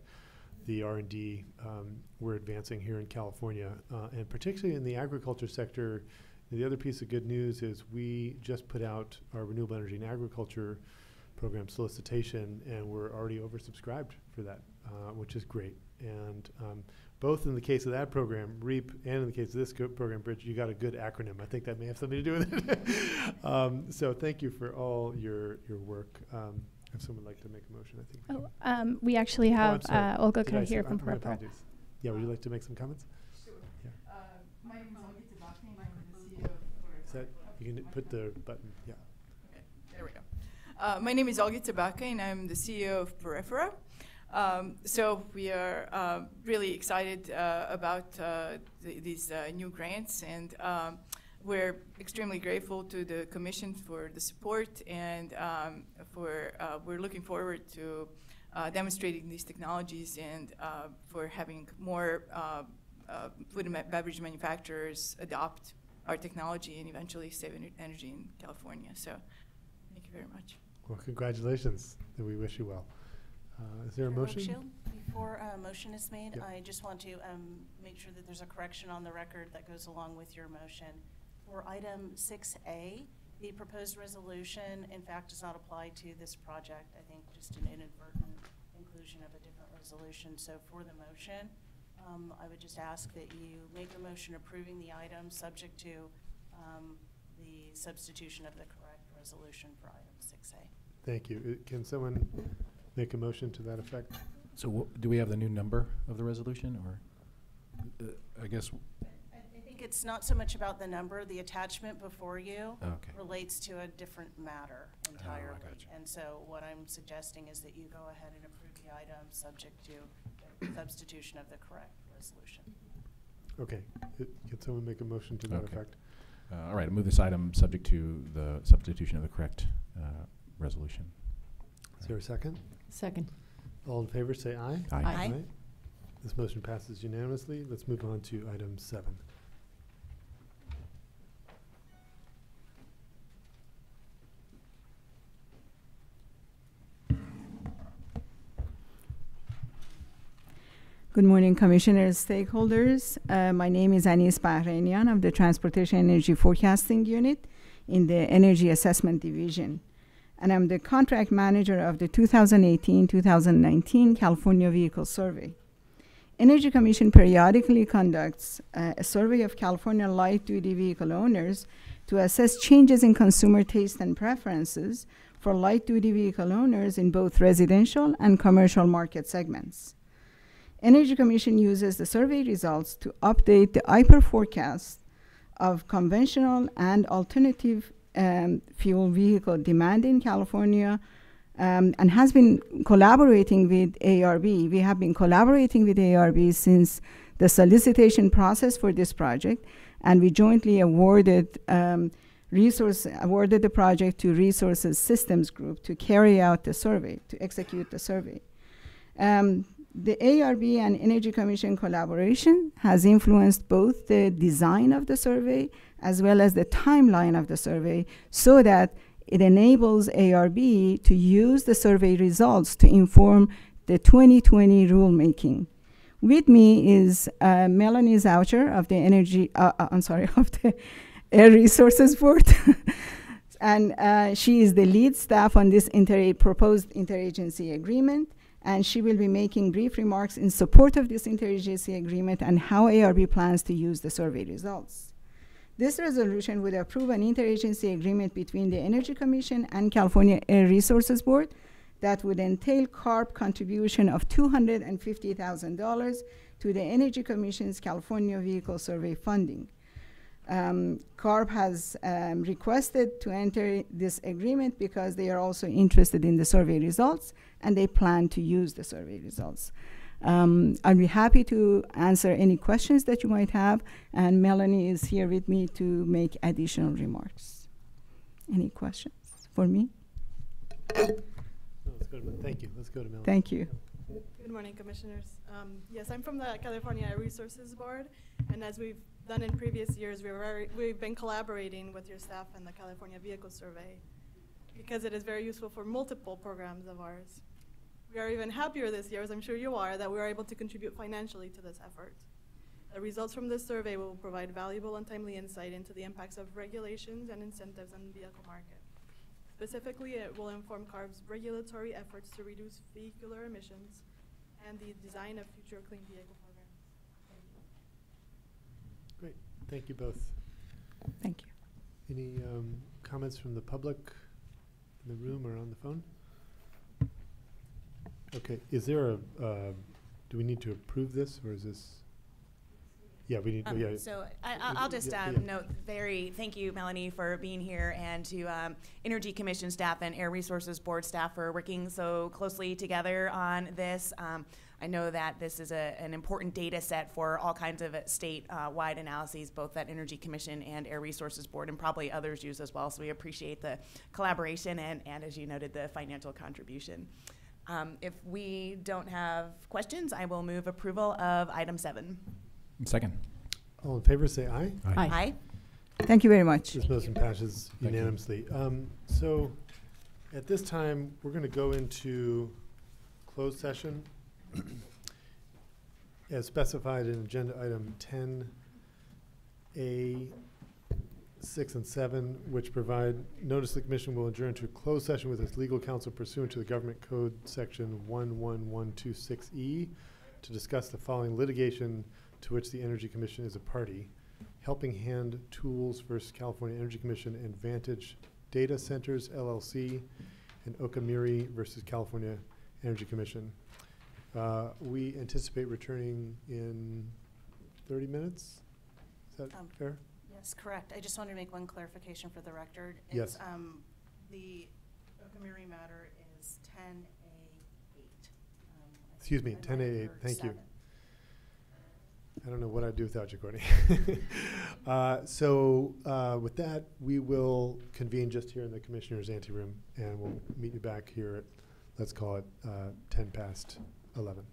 the R&D we're advancing here in California, and particularly in the agriculture sector. The other piece of good news is we just put out our Renewable Energy and Agriculture program solicitation, and we're already oversubscribed for that, which is great. And both in the case of that program, REAP, and in the case of this program, Bridge, you got a good acronym. I think that may have something to do with it. So thank you for all your work. If someone would like to make a motion, I think. We actually have Olga here from Porifera. Yeah, would you like to make some comments? Sure. Yeah. My name is Olga Tabaki, and I'm the CEO of Porifera. Is that, you can put the button, yeah. Okay, there we go. My name is Olga Tabaki, and I'm the CEO of Porifera. So we are really excited about these new grants, and we're extremely grateful to the Commission for the support, and we're looking forward to demonstrating these technologies and for having more food and beverage manufacturers adopt our technology and eventually save energy in California. So thank you very much. Well, congratulations, and we wish you well. Is there a motion? Before a motion is made, Yep. I just want to make sure that there's a correction on the record that goes along with your motion. For item 6A, the proposed resolution, in fact, does not apply to this project. I think just an inadvertent inclusion of a different resolution. So for the motion, I would just ask that you make a motion approving the item subject to the substitution of the correct resolution for item 6A. Thank you. Can someone make a motion to that effect? So do we have the new number of the resolution, or I guess? I think it's not so much about the number. The attachment before you relates to a different matter entirely. And so what I'm suggesting is that you go ahead and approve the item subject to the substitution of the correct resolution. Okay. Can someone make a motion to that effect? All right. I'll move this item subject to the substitution of the correct resolution. Is there a second? Second. All in favor, say aye. Aye. Aye. This motion passes unanimously. Let's move on to item 7. Good morning, commissioners, stakeholders. My name is Anis Bahrainian of the Transportation Energy Forecasting Unit in the Energy Assessment Division. And I'm the contract manager of the 2018-2019 California Vehicle Survey. Energy Commission periodically conducts a survey of California light-duty vehicle owners to assess changes in consumer taste and preferences for light-duty vehicle owners in both residential and commercial market segments. Energy Commission uses the survey results to update the IPER forecast of conventional and alternative fuel vehicle demand in California, and has been collaborating with ARB. We have been collaborating with ARB since the solicitation process for this project, and we jointly awarded the project to Resources Systems Group to carry out the survey, to execute the survey. The ARB and Energy Commission collaboration has influenced both the design of the survey as well as the timeline of the survey, so that it enables ARB to use the survey results to inform the 2020 rulemaking. With me is Melanie Zoucher of the of the Air Resources Board. And she is the lead staff on this proposed interagency agreement. And she will be making brief remarks in support of this interagency agreement and how ARB plans to use the survey results. This resolution would approve an interagency agreement between the Energy Commission and California Air Resources Board that would entail CARB contribution of $250,000 to the Energy Commission's California Vehicle Survey funding. CARB has requested to enter this agreement because they are also interested in the survey results, and they plan to use the survey results. I'll be happy to answer any questions that you might have, and Melanie is here with me to make additional remarks. Any questions for me? Thank you. Let's go to Melanie. Thank you. Good morning, commissioners. Yes, I'm from the California Air Resources Board, and as we've done in previous years, we've been collaborating with your staff and the California Vehicle Survey because it is very useful for multiple programs of ours. We are even happier this year, as I'm sure you are, that we are able to contribute financially to this effort. The results from this survey will provide valuable and timely insight into the impacts of regulations and incentives on the vehicle market. Specifically, it will inform CARB's regulatory efforts to reduce vehicular emissions and the design of future clean vehicle programs. Thank you. Great. Thank you both. Thank you. Any comments from the public in the room or on the phone? Okay. Is there do we need to approve this, or is this? Yeah, we need. Yeah. So I'll just note, thank you, Melanie, for being here, and to Energy Commission staff and Air Resources Board staff for working so closely together on this. I know that this is an important data set for all kinds of state-wide analyses, both that Energy Commission and Air Resources Board, and probably others use as well. So we appreciate the collaboration and as you noted, the financial contribution. If we don't have questions, I will move approval of item 7. Second. All in favor, say aye. Aye. Aye. Thank you very much. This motion passes unanimously. So at this time, we're going to go into closed session as specified in agenda item 10A, 6 and 7, which provide notice the commission will adjourn to a closed session with its legal counsel pursuant to the government code section 11126E to discuss the following litigation to which the Energy Commission is a party: Helping Hand Tools versus California Energy Commission and Vantage Data Centers LLC, and Okamiri versus California Energy Commission. We anticipate returning in 30 minutes. Is that fair? Yes, correct. I just wanted to make one clarification for the record. Yes. The Okamiri matter is 10A8. Excuse me, 10A8. Thank you. I don't know what I'd do without you, Courtney. So with that, we will convene just here in the commissioner's anteroom, and we'll meet you back here at, let's call it 10 past 11.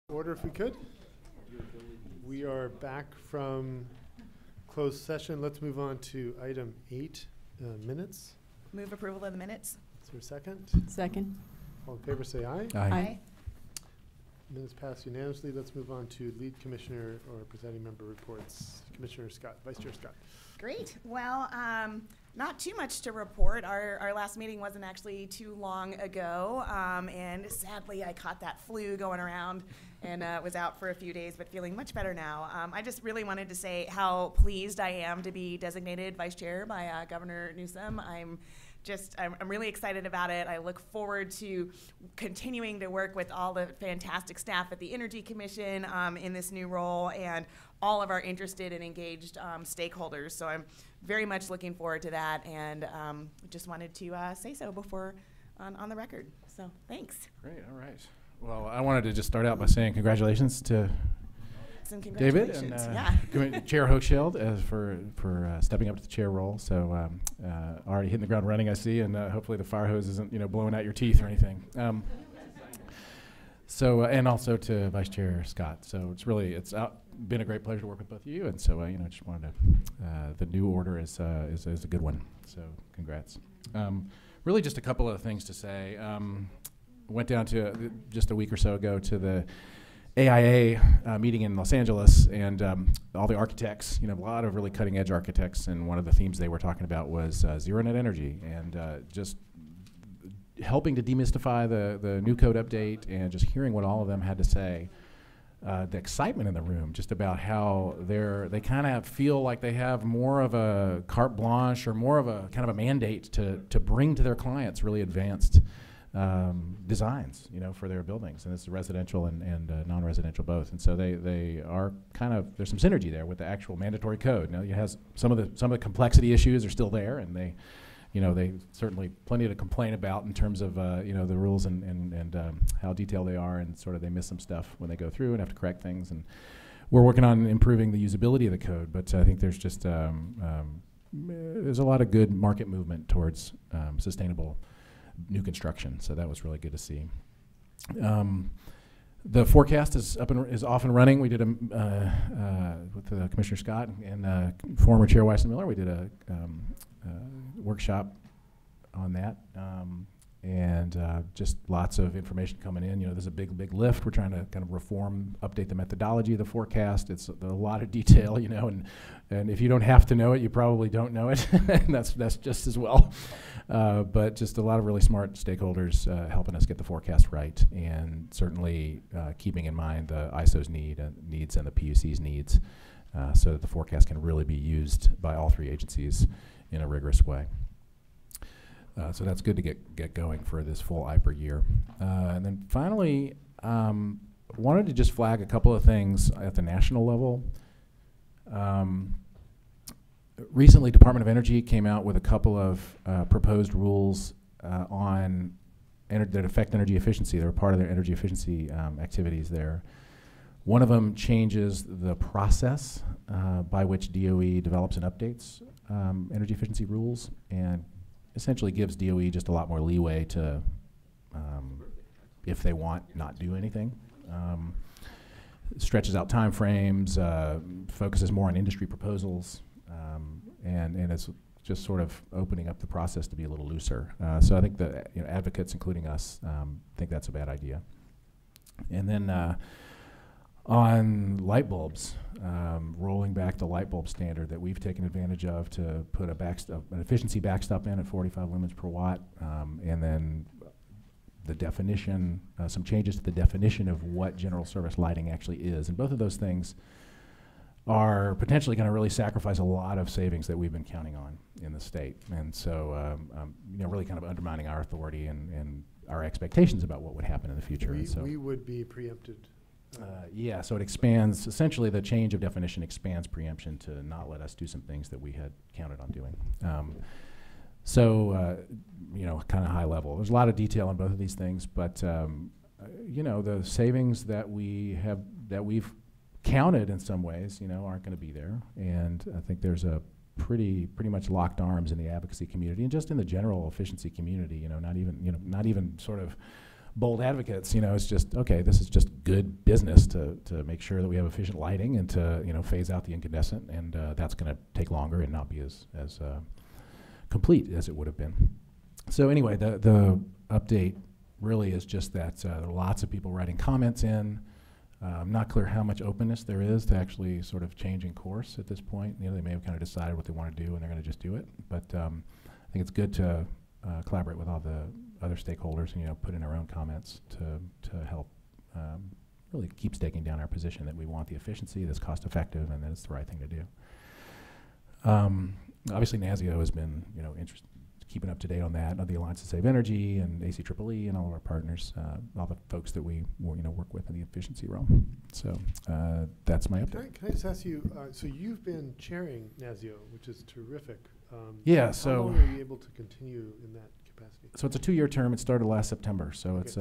Order if we could. We are back from closed session. Let's move on to item 8, minutes. Move approval of the minutes. Is there a second? Second. All in favor say aye. Aye. Minutes passed unanimously. Let's move on to lead commissioner or presiding member reports. Commissioner Scott, Vice Chair Scott. Great. Well, not too much to report. Our last meeting wasn't actually too long ago, and sadly I caught that flu going around and was out for a few days, but feeling much better now. I just really wanted to say how pleased I am to be designated vice chair by Governor Newsom. I'm really excited about it. I look forward to continuing to work with all the fantastic staff at the Energy Commission in this new role and all of our interested and engaged stakeholders. So I'm very much looking forward to that, and just wanted to say so before on the record. So thanks. Great, all right. Well, I wanted to just start out by saying congratulations to David and Chair Hochschild for stepping up to the chair role. So already hitting the ground running, I see, and hopefully the fire hose isn't blowing out your teeth or anything. And also to Vice Chair Scott. So it's been a great pleasure to work with both of you, and so just wanted to the new order is a good one. So congrats. Really, just a couple of things to say. Went down to just a week or so ago to the AIA meeting in Los Angeles, and all the architects, a lot of really cutting edge architects, and one of the themes they were talking about was zero net energy, and just helping to demystify the new code update, and just hearing what all of them had to say. The excitement in the room just about how they kind of feel like they have more of a carte blanche or more of a kind of a mandate to bring to their clients really advanced designs, for their buildings, and it's residential and non-residential both. And so they are there's some synergy there with the actual mandatory code. Now it has some of the complexity issues are still there, and they certainly plenty to complain about in terms of the rules and how detailed they are, and sort of they miss some stuff when they go through and have to correct things. And we're working on improving the usability of the code, but I think there's just there's a lot of good market movement towards sustainable new construction, so that was really good to see. The forecast is off and running. We did with Commissioner Scott and former Chair Weissman-Miller. We did a workshop on that, and just lots of information coming in. There's a big lift. We're trying to kind of update the methodology of the forecast. It's a lot of detail, and if you don't have to know it, you probably don't know it, and that's just as well. But just a lot of really smart stakeholders helping us get the forecast right, and certainly keeping in mind the ISO's needs and the PUC's needs, so that the forecast can really be used by all three agencies in a rigorous way. So that's good to get going for this full IPER year. And then finally, wanted to just flag a couple of things at the national level. Recently, Department of Energy came out with a couple of proposed rules that affect energy efficiency. They're part of their energy efficiency activities there. One of them changes the process by which DOE develops and updates energy efficiency rules, and essentially gives DOE just a lot more leeway to, if they want, not do anything. Stretches out time frames, focuses more on industry proposals, and it's just sort of opening up the process to be a little looser. So I think the advocates, including us, think that's a bad idea. And then on light bulbs, rolling back the light bulb standard that we've taken advantage of to put an efficiency backstop in at 45 lumens per watt, and then the definition, some changes to the definition of what general service lighting actually is. And both of those things are potentially going to really sacrifice a lot of savings that we've been counting on in the state. And so, really kind of undermining our authority and our expectations about what would happen in the future. We would be preempted. Yeah, so it expands, essentially the change of definition expands preemption to not let us do some things that we had counted on doing. Kind of high level. There's a lot of detail on both of these things, but the savings that we've counted in some ways, aren't going to be there. And I think there's a pretty much locked arms in the advocacy community and just in the general efficiency community. Not even sort of bold advocates, it's just, okay, this is just good business to make sure that we have efficient lighting and to, phase out the incandescent, and that's going to take longer and not be as complete as it would have been. So anyway, the update really is just that there are lots of people writing comments in. I'm not clear how much openness there is to actually sort of changing course at this point. They may have kind of decided what they want to do and they're going to just do it. But I think it's good to collaborate with all the other stakeholders and put in our own comments to help really keep staking down our position that we want the efficiency that's cost effective and that it's the right thing to do. Obviously, NASIO has been keeping up to date on that, the Alliance to Save Energy and ACEEE and all of our partners, all the folks that we work with in the efficiency realm. So that's my update. Can I just ask you, so you've been chairing NASIO, which is terrific. Yeah, so how long are you able to continue in that capacity? So it's a 2-year term. It started last September, so Okay. it's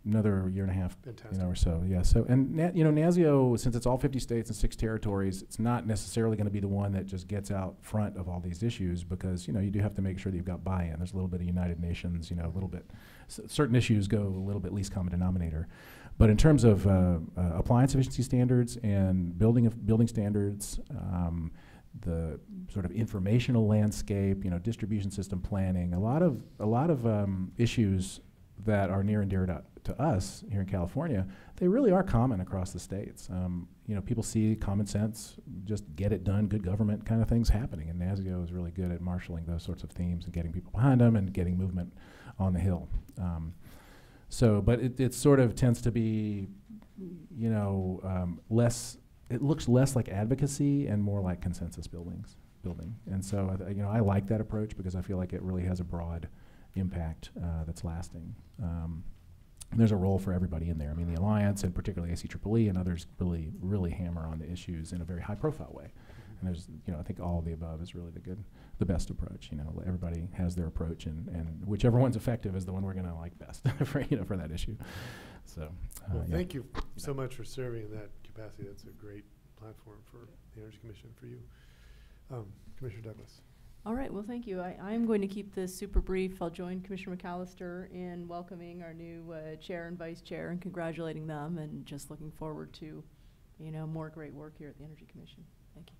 another year and a half, Fantastic. or so. Yeah. So and NASIO, since it's all 50 states and 6 territories, it's not necessarily going to be the one that just gets out front of all these issues because you do have to make sure that you've got buy-in. There's a little bit of United Nations, a little bit. Certain issues go a little bit least common denominator, but in terms of appliance efficiency standards and building standards. The sort of informational landscape, distribution system planning, a lot of issues that are near and dear to us here in California, they really are common across the states. People see common sense, just get it done, good government kind of things happening, and NASIO is really good at marshaling those sorts of themes and getting people behind them and getting movement on the Hill. But it sort of tends to be, less. It looks less like advocacy and more like consensus building. And so, I like that approach because I feel like it really has a broad impact that's lasting. There's a role for everybody in there. I mean, the Alliance and particularly ACEEE and others really hammer on the issues in a very high-profile way. And there's, I think all of the above is really the best approach. Everybody has their approach, and whichever one's effective is the one we're going to like best for that issue. So, thank you so much for serving in that capacity. That's a great platform for the Energy Commission for you. Commissioner Douglas. All right, well, thank you. I'm going to keep this super brief. I'll join Commissioner McAllister in welcoming our new chair and vice chair and congratulating them, and just looking forward to, more great work here at the Energy Commission. Thank you.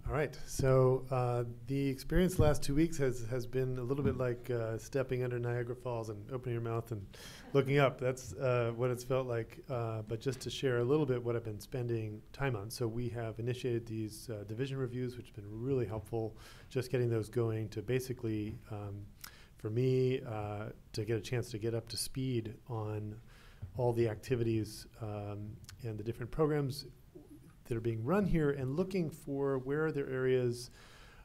All right, so the experience the last 2 weeks has been a little bit like stepping under Niagara Falls and opening your mouth and looking up. That's what it's felt like. But just to share a little bit what I've been spending time on. So we have initiated these division reviews, which have been really helpful, just getting those going to basically, for me, to get a chance to get up to speed on all the activities and the different programs that are being run here, and looking for where are there areas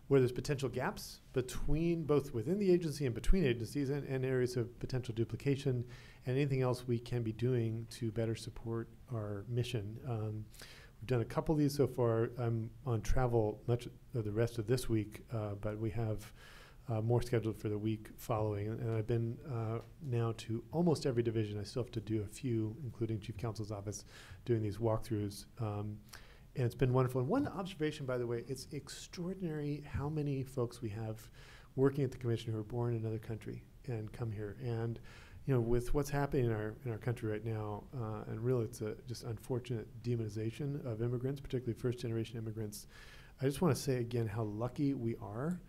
where there's potential gaps between both within the agency and between agencies, and areas of potential duplication, and anything else we can be doing to better support our mission. We've done a couple of these so far. I'm on travel much of the rest of this week, but we have more scheduled for the week following. And I've been now to almost every division. I still have to do a few, including Chief Counsel's office, doing these walkthroughs. And it's been wonderful. And one observation, by the way, it's extraordinary how many folks we have working at the Commission who are born in another country and come here. And with what's happening in our country right now, and really it's a just unfortunate demonization of immigrants, particularly first-generation immigrants. I just want to say again how lucky we are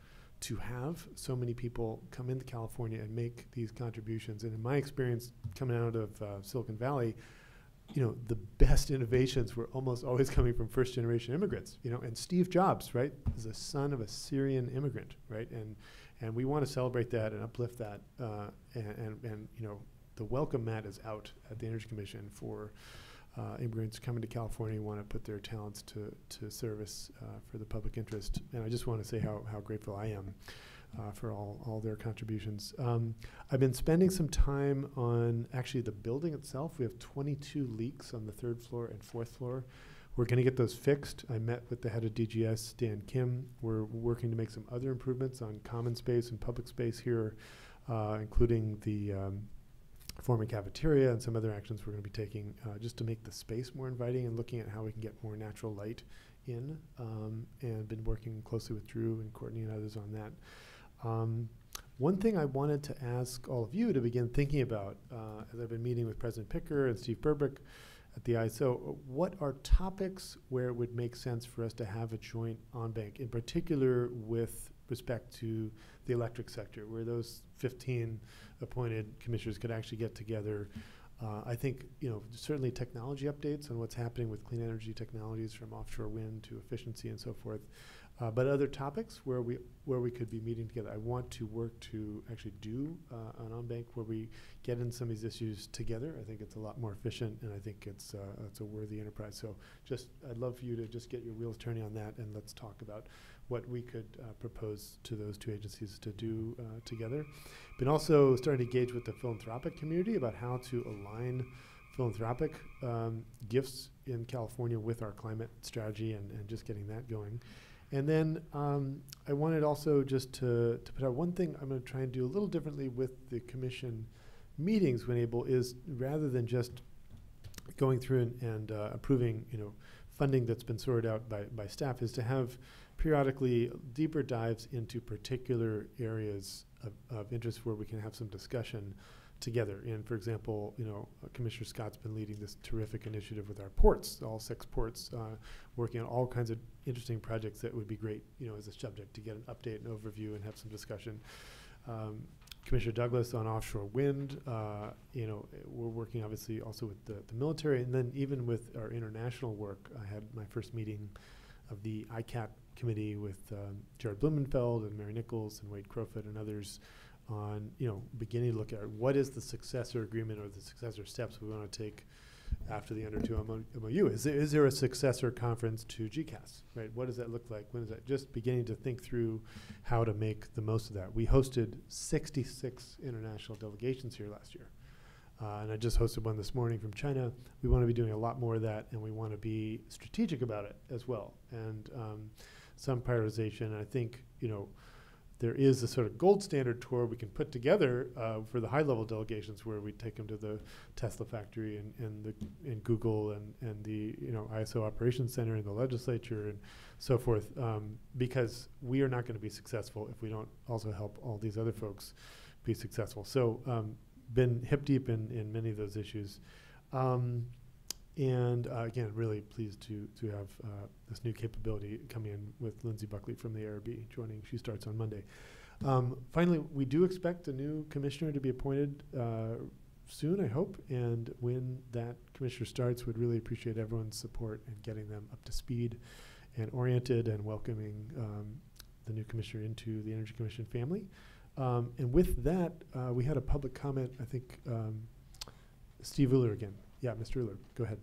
to have so many people come into California and make these contributions. And in my experience, coming out of Silicon Valley, the best innovations were almost always coming from first-generation immigrants. And Steve Jobs, right, is the son of a Syrian immigrant, right? And we want to celebrate that and uplift that. And the welcome mat is out at the Energy Commission for immigrants coming to California who want to put their talents to service for the public interest. And I just want to say how grateful I am for all their contributions. I've been spending some time on actually the building itself. We have 22 leaks on the 3rd floor and 4th floor. We're going to get those fixed. I met with the head of DGS, Dan Kim. We're working to make some other improvements on common space and public space here, including the former cafeteria and some other actions we're going to be taking just to make the space more inviting and looking at how we can get more natural light in, and been working closely with Drew and Courtney and others on that. One thing I wanted to ask all of you to begin thinking about, as I've been meeting with President Picker and Steve Burbick at the ISO, what are topics where it would make sense for us to have a joint on-bank, in particular with respect to the electric sector, where those 15 appointed commissioners could actually get together. I think, certainly technology updates on what's happening with clean energy technologies, from offshore wind to efficiency and so forth. But other topics where we could be meeting together. I want to work to actually do an on-bank where we get in some of these issues together. I think it's a lot more efficient, and I think it's a worthy enterprise. So I'd love for you to just get your wheels turning on that, and let's talk about what we could propose to those two agencies to do together. Been also starting to engage with the philanthropic community about how to align philanthropic gifts in California with our climate strategy and just getting that going. And then I wanted also just to put out one thing I'm going to try and do a little differently with the commission meetings when able is, rather than just going through and approving funding that's been sorted out by staff, is to have periodically deeper dives into particular areas of interest where we can have some discussion together. And for example, Commissioner Scott's been leading this terrific initiative with our ports, all 6 ports, working on all kinds of interesting projects that would be great, as a subject to get an update and overview and have some discussion. Commissioner Douglas on offshore wind. We're working obviously also with the military, and then even with our international work. I had my first meeting of the ICAT committee with Jared Blumenfeld and Mary Nichols and Wade Crowfoot and others on beginning to look at what is the successor agreement or the successor steps we want to take after the Under 2 MOU. Is there a successor conference to GCAS, right? What does that look like? When is that? Just beginning to think through how to make the most of that. We hosted 66 international delegations here last year. And I just hosted one this morning from China. We want to be doing a lot more of that, and we want to be strategic about it as well. And some prioritization. And I think, there is a sort of gold standard tour we can put together for the high-level delegations, where we take them to the Tesla factory and Google and the ISO Operations Center and the legislature and so forth, because we are not going to be successful if we don't also help all these other folks be successful. So been hip deep in many of those issues. And again, really pleased to have this new capability coming in with Lindsay Buckley from the ARB joining. She starts on Monday. Finally, we do expect a new commissioner to be appointed soon, I hope. And when that commissioner starts, we'd really appreciate everyone's support in getting them up to speed and oriented and welcoming the new commissioner into the Energy Commission family. And with that, we had a public comment, I think, Steve Uller again. Yeah, Mr. Uller, go ahead.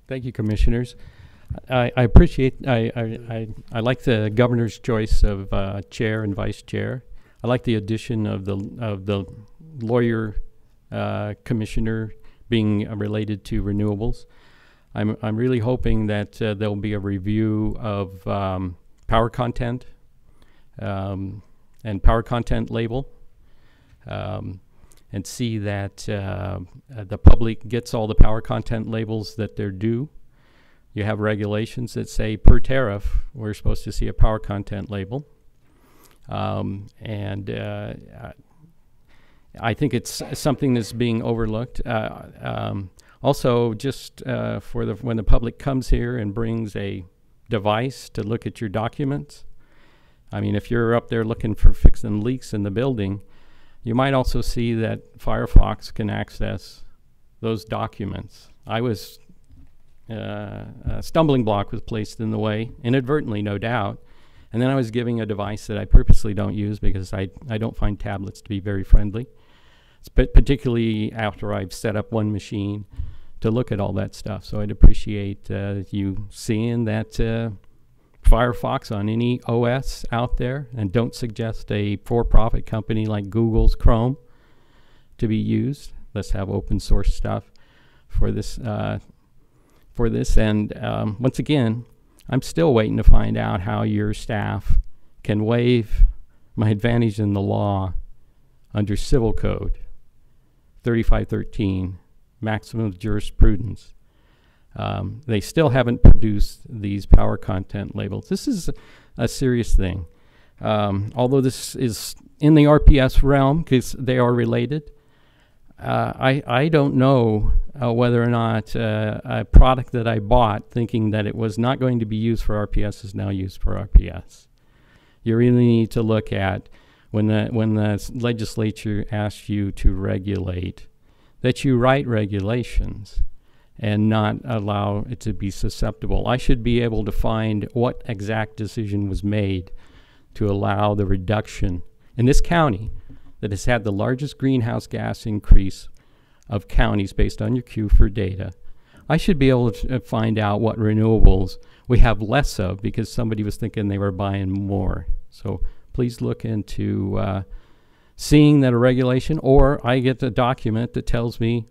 Thank you, commissioners. I appreciate, I like the governor's choice of chair and vice chair. I like the addition of the lawyer commissioner being related to renewables. I'm really hoping that there'll be a review of power content and power content label. And see that the public gets all the power content labels that they're due. You have regulations that say per tariff, we're supposed to see a power content label. And I think it's something that's being overlooked. Also, just when the public comes here and brings a device to look at your documents, I mean, if you're up there looking for fixing leaks in the building, you might also see that Firefox can access those documents. A stumbling block was placed in the way, inadvertently, no doubt. And then I was giving a device that I purposely don't use because I don't find tablets to be very friendly, particularly after I've set up one machine to look at all that stuff. So I'd appreciate you seeing that Firefox on any OS out there, and don't suggest a for-profit company like Google's Chrome to be used. Let's have open source stuff for this. And once again, I'm still waiting to find out how your staff can waive my advantage in the law under Civil Code 3513, maximum jurisprudence. They still haven't produced these power content labels. This is a serious thing. Although this is in the RPS realm because they are related, I don't know whether or not a product that I bought thinking that it was not going to be used for RPS is now used for RPS. You really need to look at when the legislature asks you to regulate, that you write regulations and not allow it to be susceptible. I should be able to find what exact decision was made to allow the reduction in this county that has had the largest greenhouse gas increase of counties based on your Q for data. I should be able to find out what renewables we have less of because somebody was thinking they were buying more. So please look into seeing that a regulation, or I get a document that tells me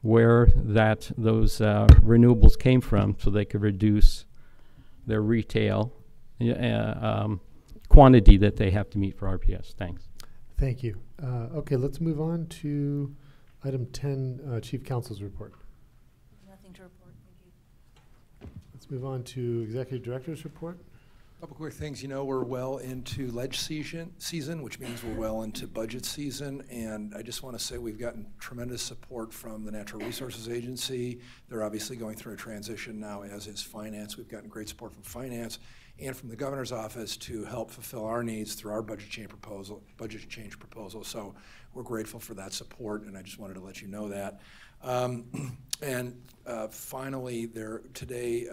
where those renewables came from so they could reduce their retail quantity that they have to meet for RPS. Thanks. Thank you. Okay, let's move on to item 10, Chief Counsel's report. Nothing to report. Thank you. Let's move on to Executive Director's report. A couple quick things. You know, we're well into ledge season, which means we're well into budget season. And I just want to say we've gotten tremendous support from the Natural Resources Agency. They're obviously going through a transition now, as is Finance. We've gotten great support from Finance and from the Governor's Office to help fulfill our needs through our budget change proposal. So we're grateful for that support, and I just wanted to let you know that. Finally, today,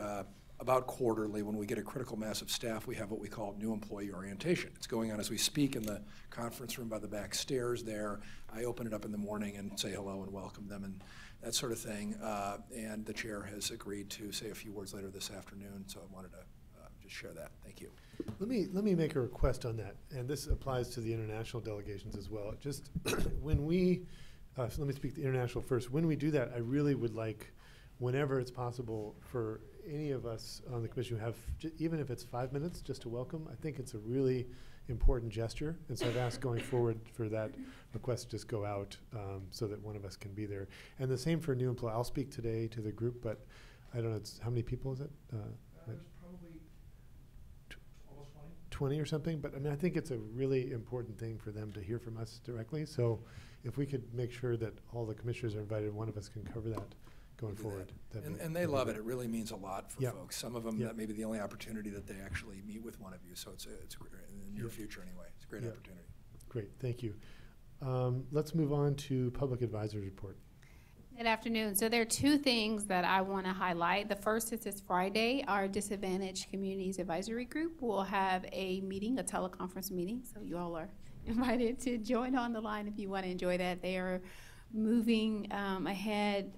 about quarterly, when we get a critical mass of staff, we have what we call new employee orientation. It's going on as we speak in the conference room by the back stairs there. I open it up in the morning and say hello and welcome them and that sort of thing. And the chair has agreed to say a few words later this afternoon, so I wanted to just share that. Thank you. Let me make a request on that, and this applies to the international delegations as well. Just when we, so let me speak the international first. When we do that, I really would like, whenever it's possible, for any of us on the commission who have, even if it's 5 minutes, just to welcome. I think it's a really important gesture, and so I've asked going forward for that request to just go out so that one of us can be there. And the same for new employee. I'll speak today to the group, but I don't know, how many people is it? There's probably almost 20 or something, but I mean, I think it's a really important thing for them to hear from us directly. So if we could make sure that all the commissioners are invited, one of us can cover that going forward. And they love it. It really means a lot for folks. Some of them, that may be the only opportunity that they actually meet with one of you. So it's great, in the near future anyway. It's a great opportunity. Great, thank you. Let's move on to Public Advisor's report. Good afternoon. So there are two things that I want to highlight. The first is this Friday, our Disadvantaged Communities Advisory Group will have a meeting, a teleconference meeting. So you all are invited to join on the line if you want to enjoy that. They are moving ahead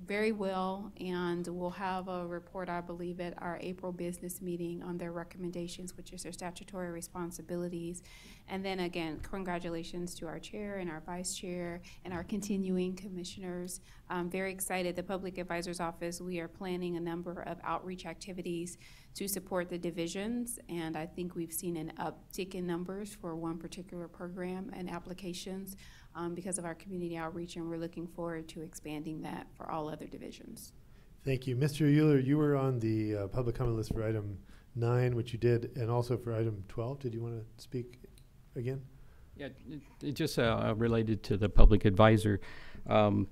very well, and we'll have a report, I believe, at our April business meeting on their recommendations, which is their statutory responsibilities. And then again, congratulations to our chair and our vice chair and our continuing commissioners. I'm very excited. The Public Advisor's Office, we are planning a number of outreach activities to support the divisions, and I think we've seen an uptick in numbers for one particular program and applications because of our community outreach, and we're looking forward to expanding that for all other divisions. Thank you. Mr. Euler, you were on the public comment list for item 9, which you did, and also for item 12. Did you want to speak again? Yeah, it just related to the public advisor. It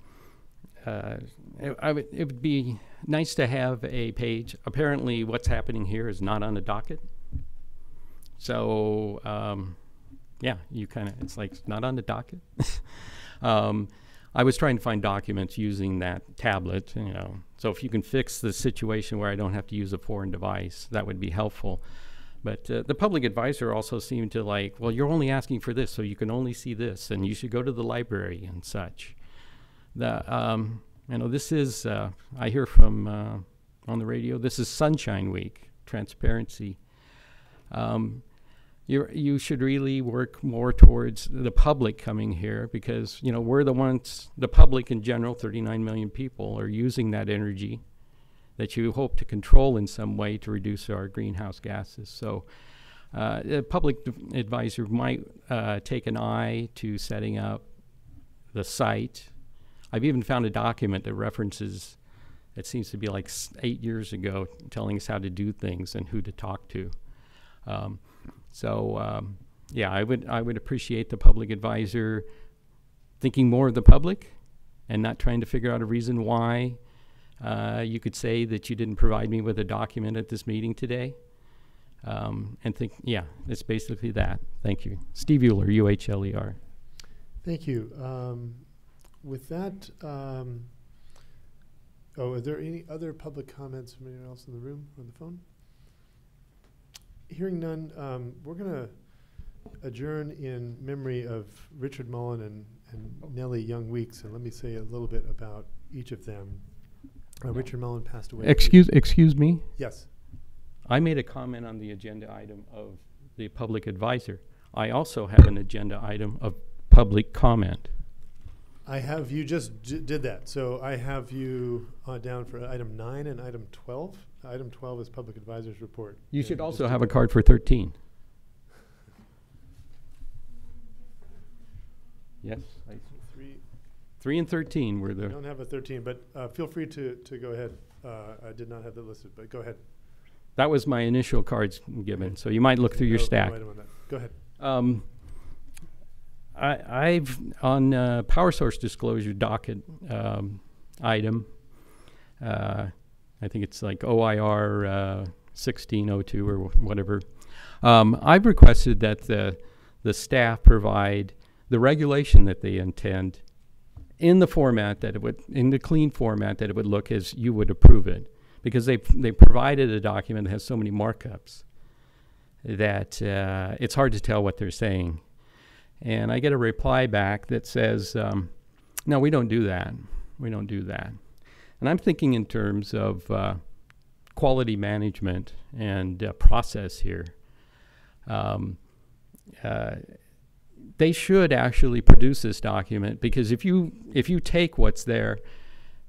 would be nice to have a page. Apparently what's happening here is not on the docket. So yeah, you kind of, it's like not on the docket. I was trying to find documents using that tablet, you know. So if you can fix the situation where I don't have to use a foreign device, that would be helpful. But the public advisor also seemed to like, well, you're only asking for this, so you can only see this, and you should go to the library and such. You know, this is, I hear from on the radio, this is Sunshine Week, transparency. You should really work more towards the public coming here because, you know, we're the ones, the public in general, 39 million people, are using that energy that you hope to control in some way to reduce our greenhouse gases. So a public advisor might take an eye to setting up the site. I've even found a document that references, it seems to be like 8 years ago, telling us how to do things and who to talk to. Yeah, I would appreciate the public advisor thinking more of the public and not trying to figure out a reason why you could say that you didn't provide me with a document at this meeting today. Yeah, it's basically that. Thank you. Steve Euler, UHLER. Thank you. With that, are there any other public comments from anyone else in the room or on the phone? Hearing none, we're going to adjourn in memory of Richard Mullen and Nellie Young Weeks, and let me say a little bit about each of them. Richard Mullen passed away. Excuse me? Yes. I made a comment on the agenda item of the public advisor. I also have an agenda item of public comment. I have you just did that. So I have you down for item 9 and item 12. Item 12 is public advisor's report. You should also have a card for 13. Yes. 3 and 13 were the... I don't have a 13, but feel free to go ahead. I did not have that listed, but go ahead. That was my initial cards given, so you might look through your stack. No item on that. Go ahead. I've on power source disclosure docket item. I think it's like OIR 1602 or whatever. I've requested that the staff provide the regulation that they intend in the format that it would, in the clean format that it would look as you would approve it, because they provided a document that has so many markups that it's hard to tell what they're saying. And I get a reply back that says, no, we don't do that. We don't do that. And I'm thinking in terms of quality management and process here. They should actually produce this document, because if you take what's there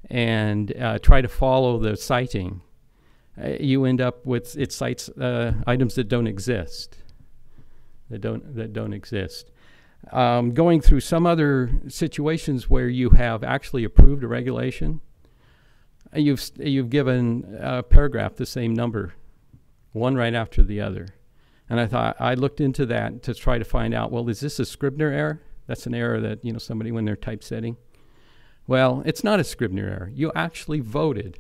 and try to follow the citing, you end up with it cites items that don't exist. That don't exist. Going through some other situations where you have actually approved a regulation, you've given a paragraph the same number, one right after the other. And I looked into that to try to find out, well, is this a Scribner error? That's an error that, somebody when they're typesetting. Well, it's not a Scribner error. You actually voted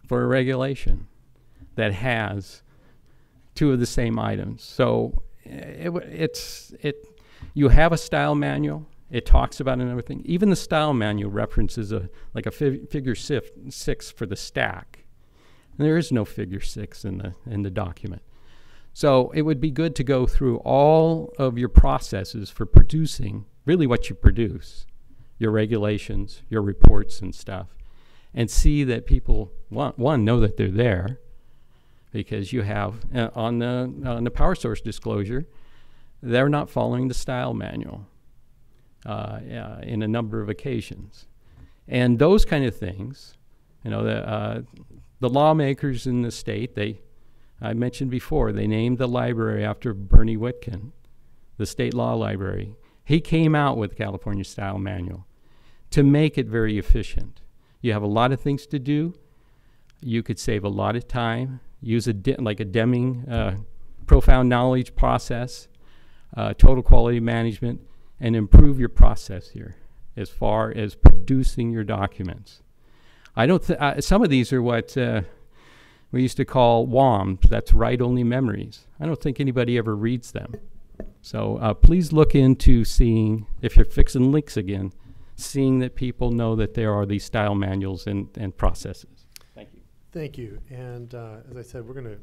for a regulation that has two of the same items. So you have a style manual. It talks about another thing. Even the style manual references like a figure 6 for the stack. And there is no figure 6 in the document. So it would be good to go through all of your processes for producing really what you produce, your regulations, your reports and stuff, and see that people, one, know that they're there, because you have, on the power source disclosure, they're not following the style manual in a number of occasions. And those kind of things, the lawmakers in the state, I mentioned before, they named the library after Bernie Whitkin, the state law library. He came out with the California Style Manual to make it very efficient. You have a lot of things to do. You could save a lot of time, use like a Deming profound knowledge process, total quality management, and improve your process here as far as producing your documents. I don't some of these are what we used to call WOMs, that's write-only memories. I don't think anybody ever reads them. So please look into seeing, if you're fixing links again, seeing that people know that there are these style manuals and processes. Thank you. Thank you. And as I said, we're going to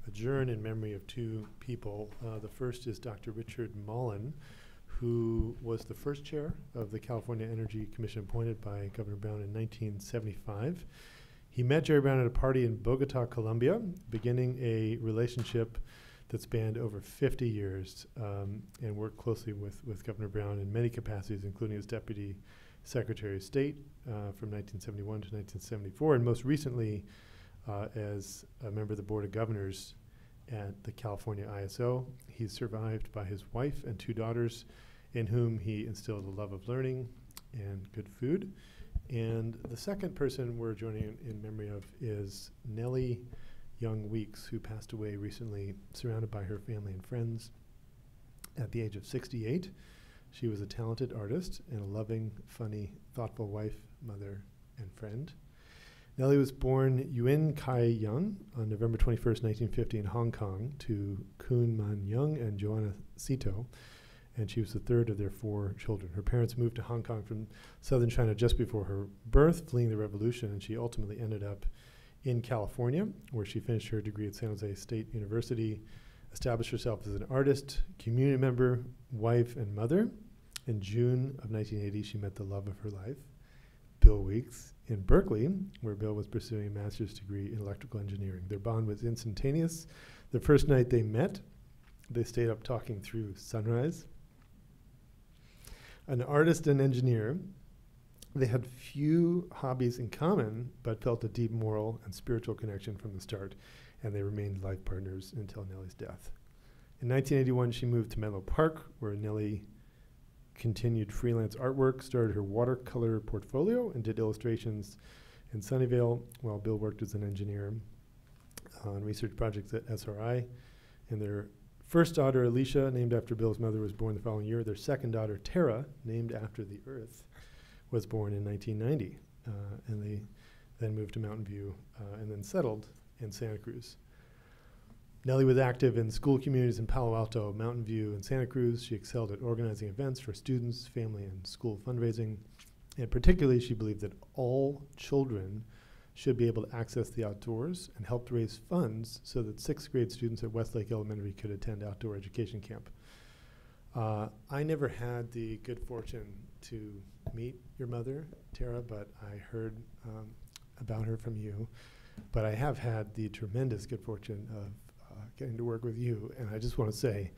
adjourn in memory of two people. The first is Dr. Richard Mullen, who was the first chair of the California Energy Commission appointed by Governor Brown in 1975. He met Jerry Brown at a party in Bogota, Colombia, beginning a relationship that spanned over 50 years and worked closely with Governor Brown in many capacities, including as Deputy Secretary of State from 1971 to 1974, and most recently as a member of the Board of Governors at the California ISO. He's survived by his wife and 2 daughters, in whom he instilled a love of learning and good food. And the second person we're joining in memory of is Nellie young Weeks, who passed away recently, surrounded by her family and friends. At the age of 68, she was a talented artist and a loving, funny, thoughtful wife, mother, and friend. Nellie was born Yuen Kai Young on November 21st, 1950 in Hong Kong to Kun Man Young and Joanna Sito, and she was the third of their 4 children. Her parents moved to Hong Kong from southern China just before her birth, fleeing the revolution, and she ultimately ended up in California, where she finished her degree at San Jose State University, established herself as an artist, community member, wife, and mother. In June of 1980, she met the love of her life, Bill Weeks, in Berkeley, where Bill was pursuing a master's degree in electrical engineering. Their bond was instantaneous. The first night they met, they stayed up talking through sunrise. An artist and engineer, they had few hobbies in common, but felt a deep moral and spiritual connection from the start, and they remained life partners until Nellie's death. In 1981, she moved to Menlo Park, where Nellie continued freelance artwork, started her watercolor portfolio, and did illustrations in Sunnyvale, while Bill worked as an engineer on research projects at SRI. And their first daughter, Alicia, named after Bill's mother, was born the following year. Their second daughter, Tara, named after the Earth, was born in 1990. And they then moved to Mountain View and then settled in Santa Cruz. Nellie was active in school communities in Palo Alto, Mountain View, and Santa Cruz. She excelled at organizing events for students, family, and school fundraising. And particularly, she believed that all children should be able to access the outdoors, and helped raise funds so that 6th grade students at Westlake Elementary could attend outdoor education camp. I never had the good fortune to meet your mother, Tara, but I heard about her from you. But I have had the tremendous good fortune of getting to work with you, and I just want to say,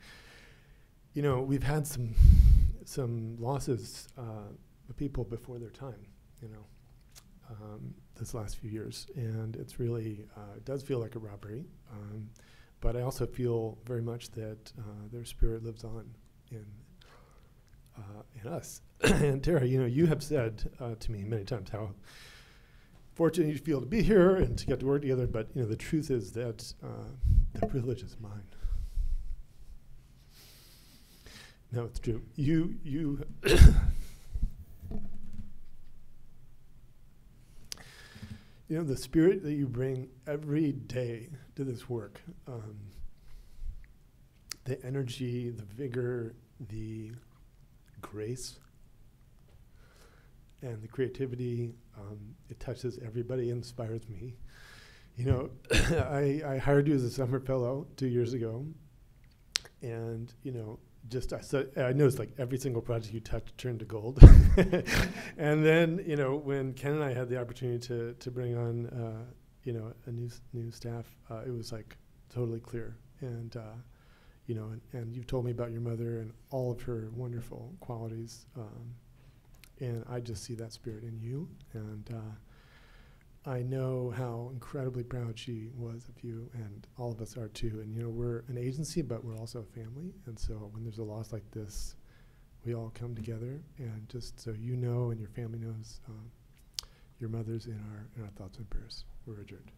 you know, we've had some losses of people before their time, you know, this last few years, and it's really it does feel like a robbery, but I also feel very much that their spirit lives on in us. And Tara, you know, you have said to me many times how fortunate you feel to be here and to get to work together, but you know, the truth is that the privilege is mine. No, it's true. You you know, the spirit that you bring every day to this work, the energy, the vigor, the grace, and the creativity, it touches everybody, inspires me. You know, I hired you as a summer fellow 2 years ago, and you know, I noticed like every single project you touched turned to gold. And then, you know, when Ken and I had the opportunity to bring on, you know, a new staff, it was like totally clear. And you know, and you told me about your mother and all of her wonderful qualities. And I just see that spirit in you, and I know how incredibly proud she was of you, and all of us are too. And you know, we're an agency, but we're also a family, and so when there's a loss like this, we all come together. And just so you know, and your family knows, your mother's in our thoughts and prayers. We're adjourned.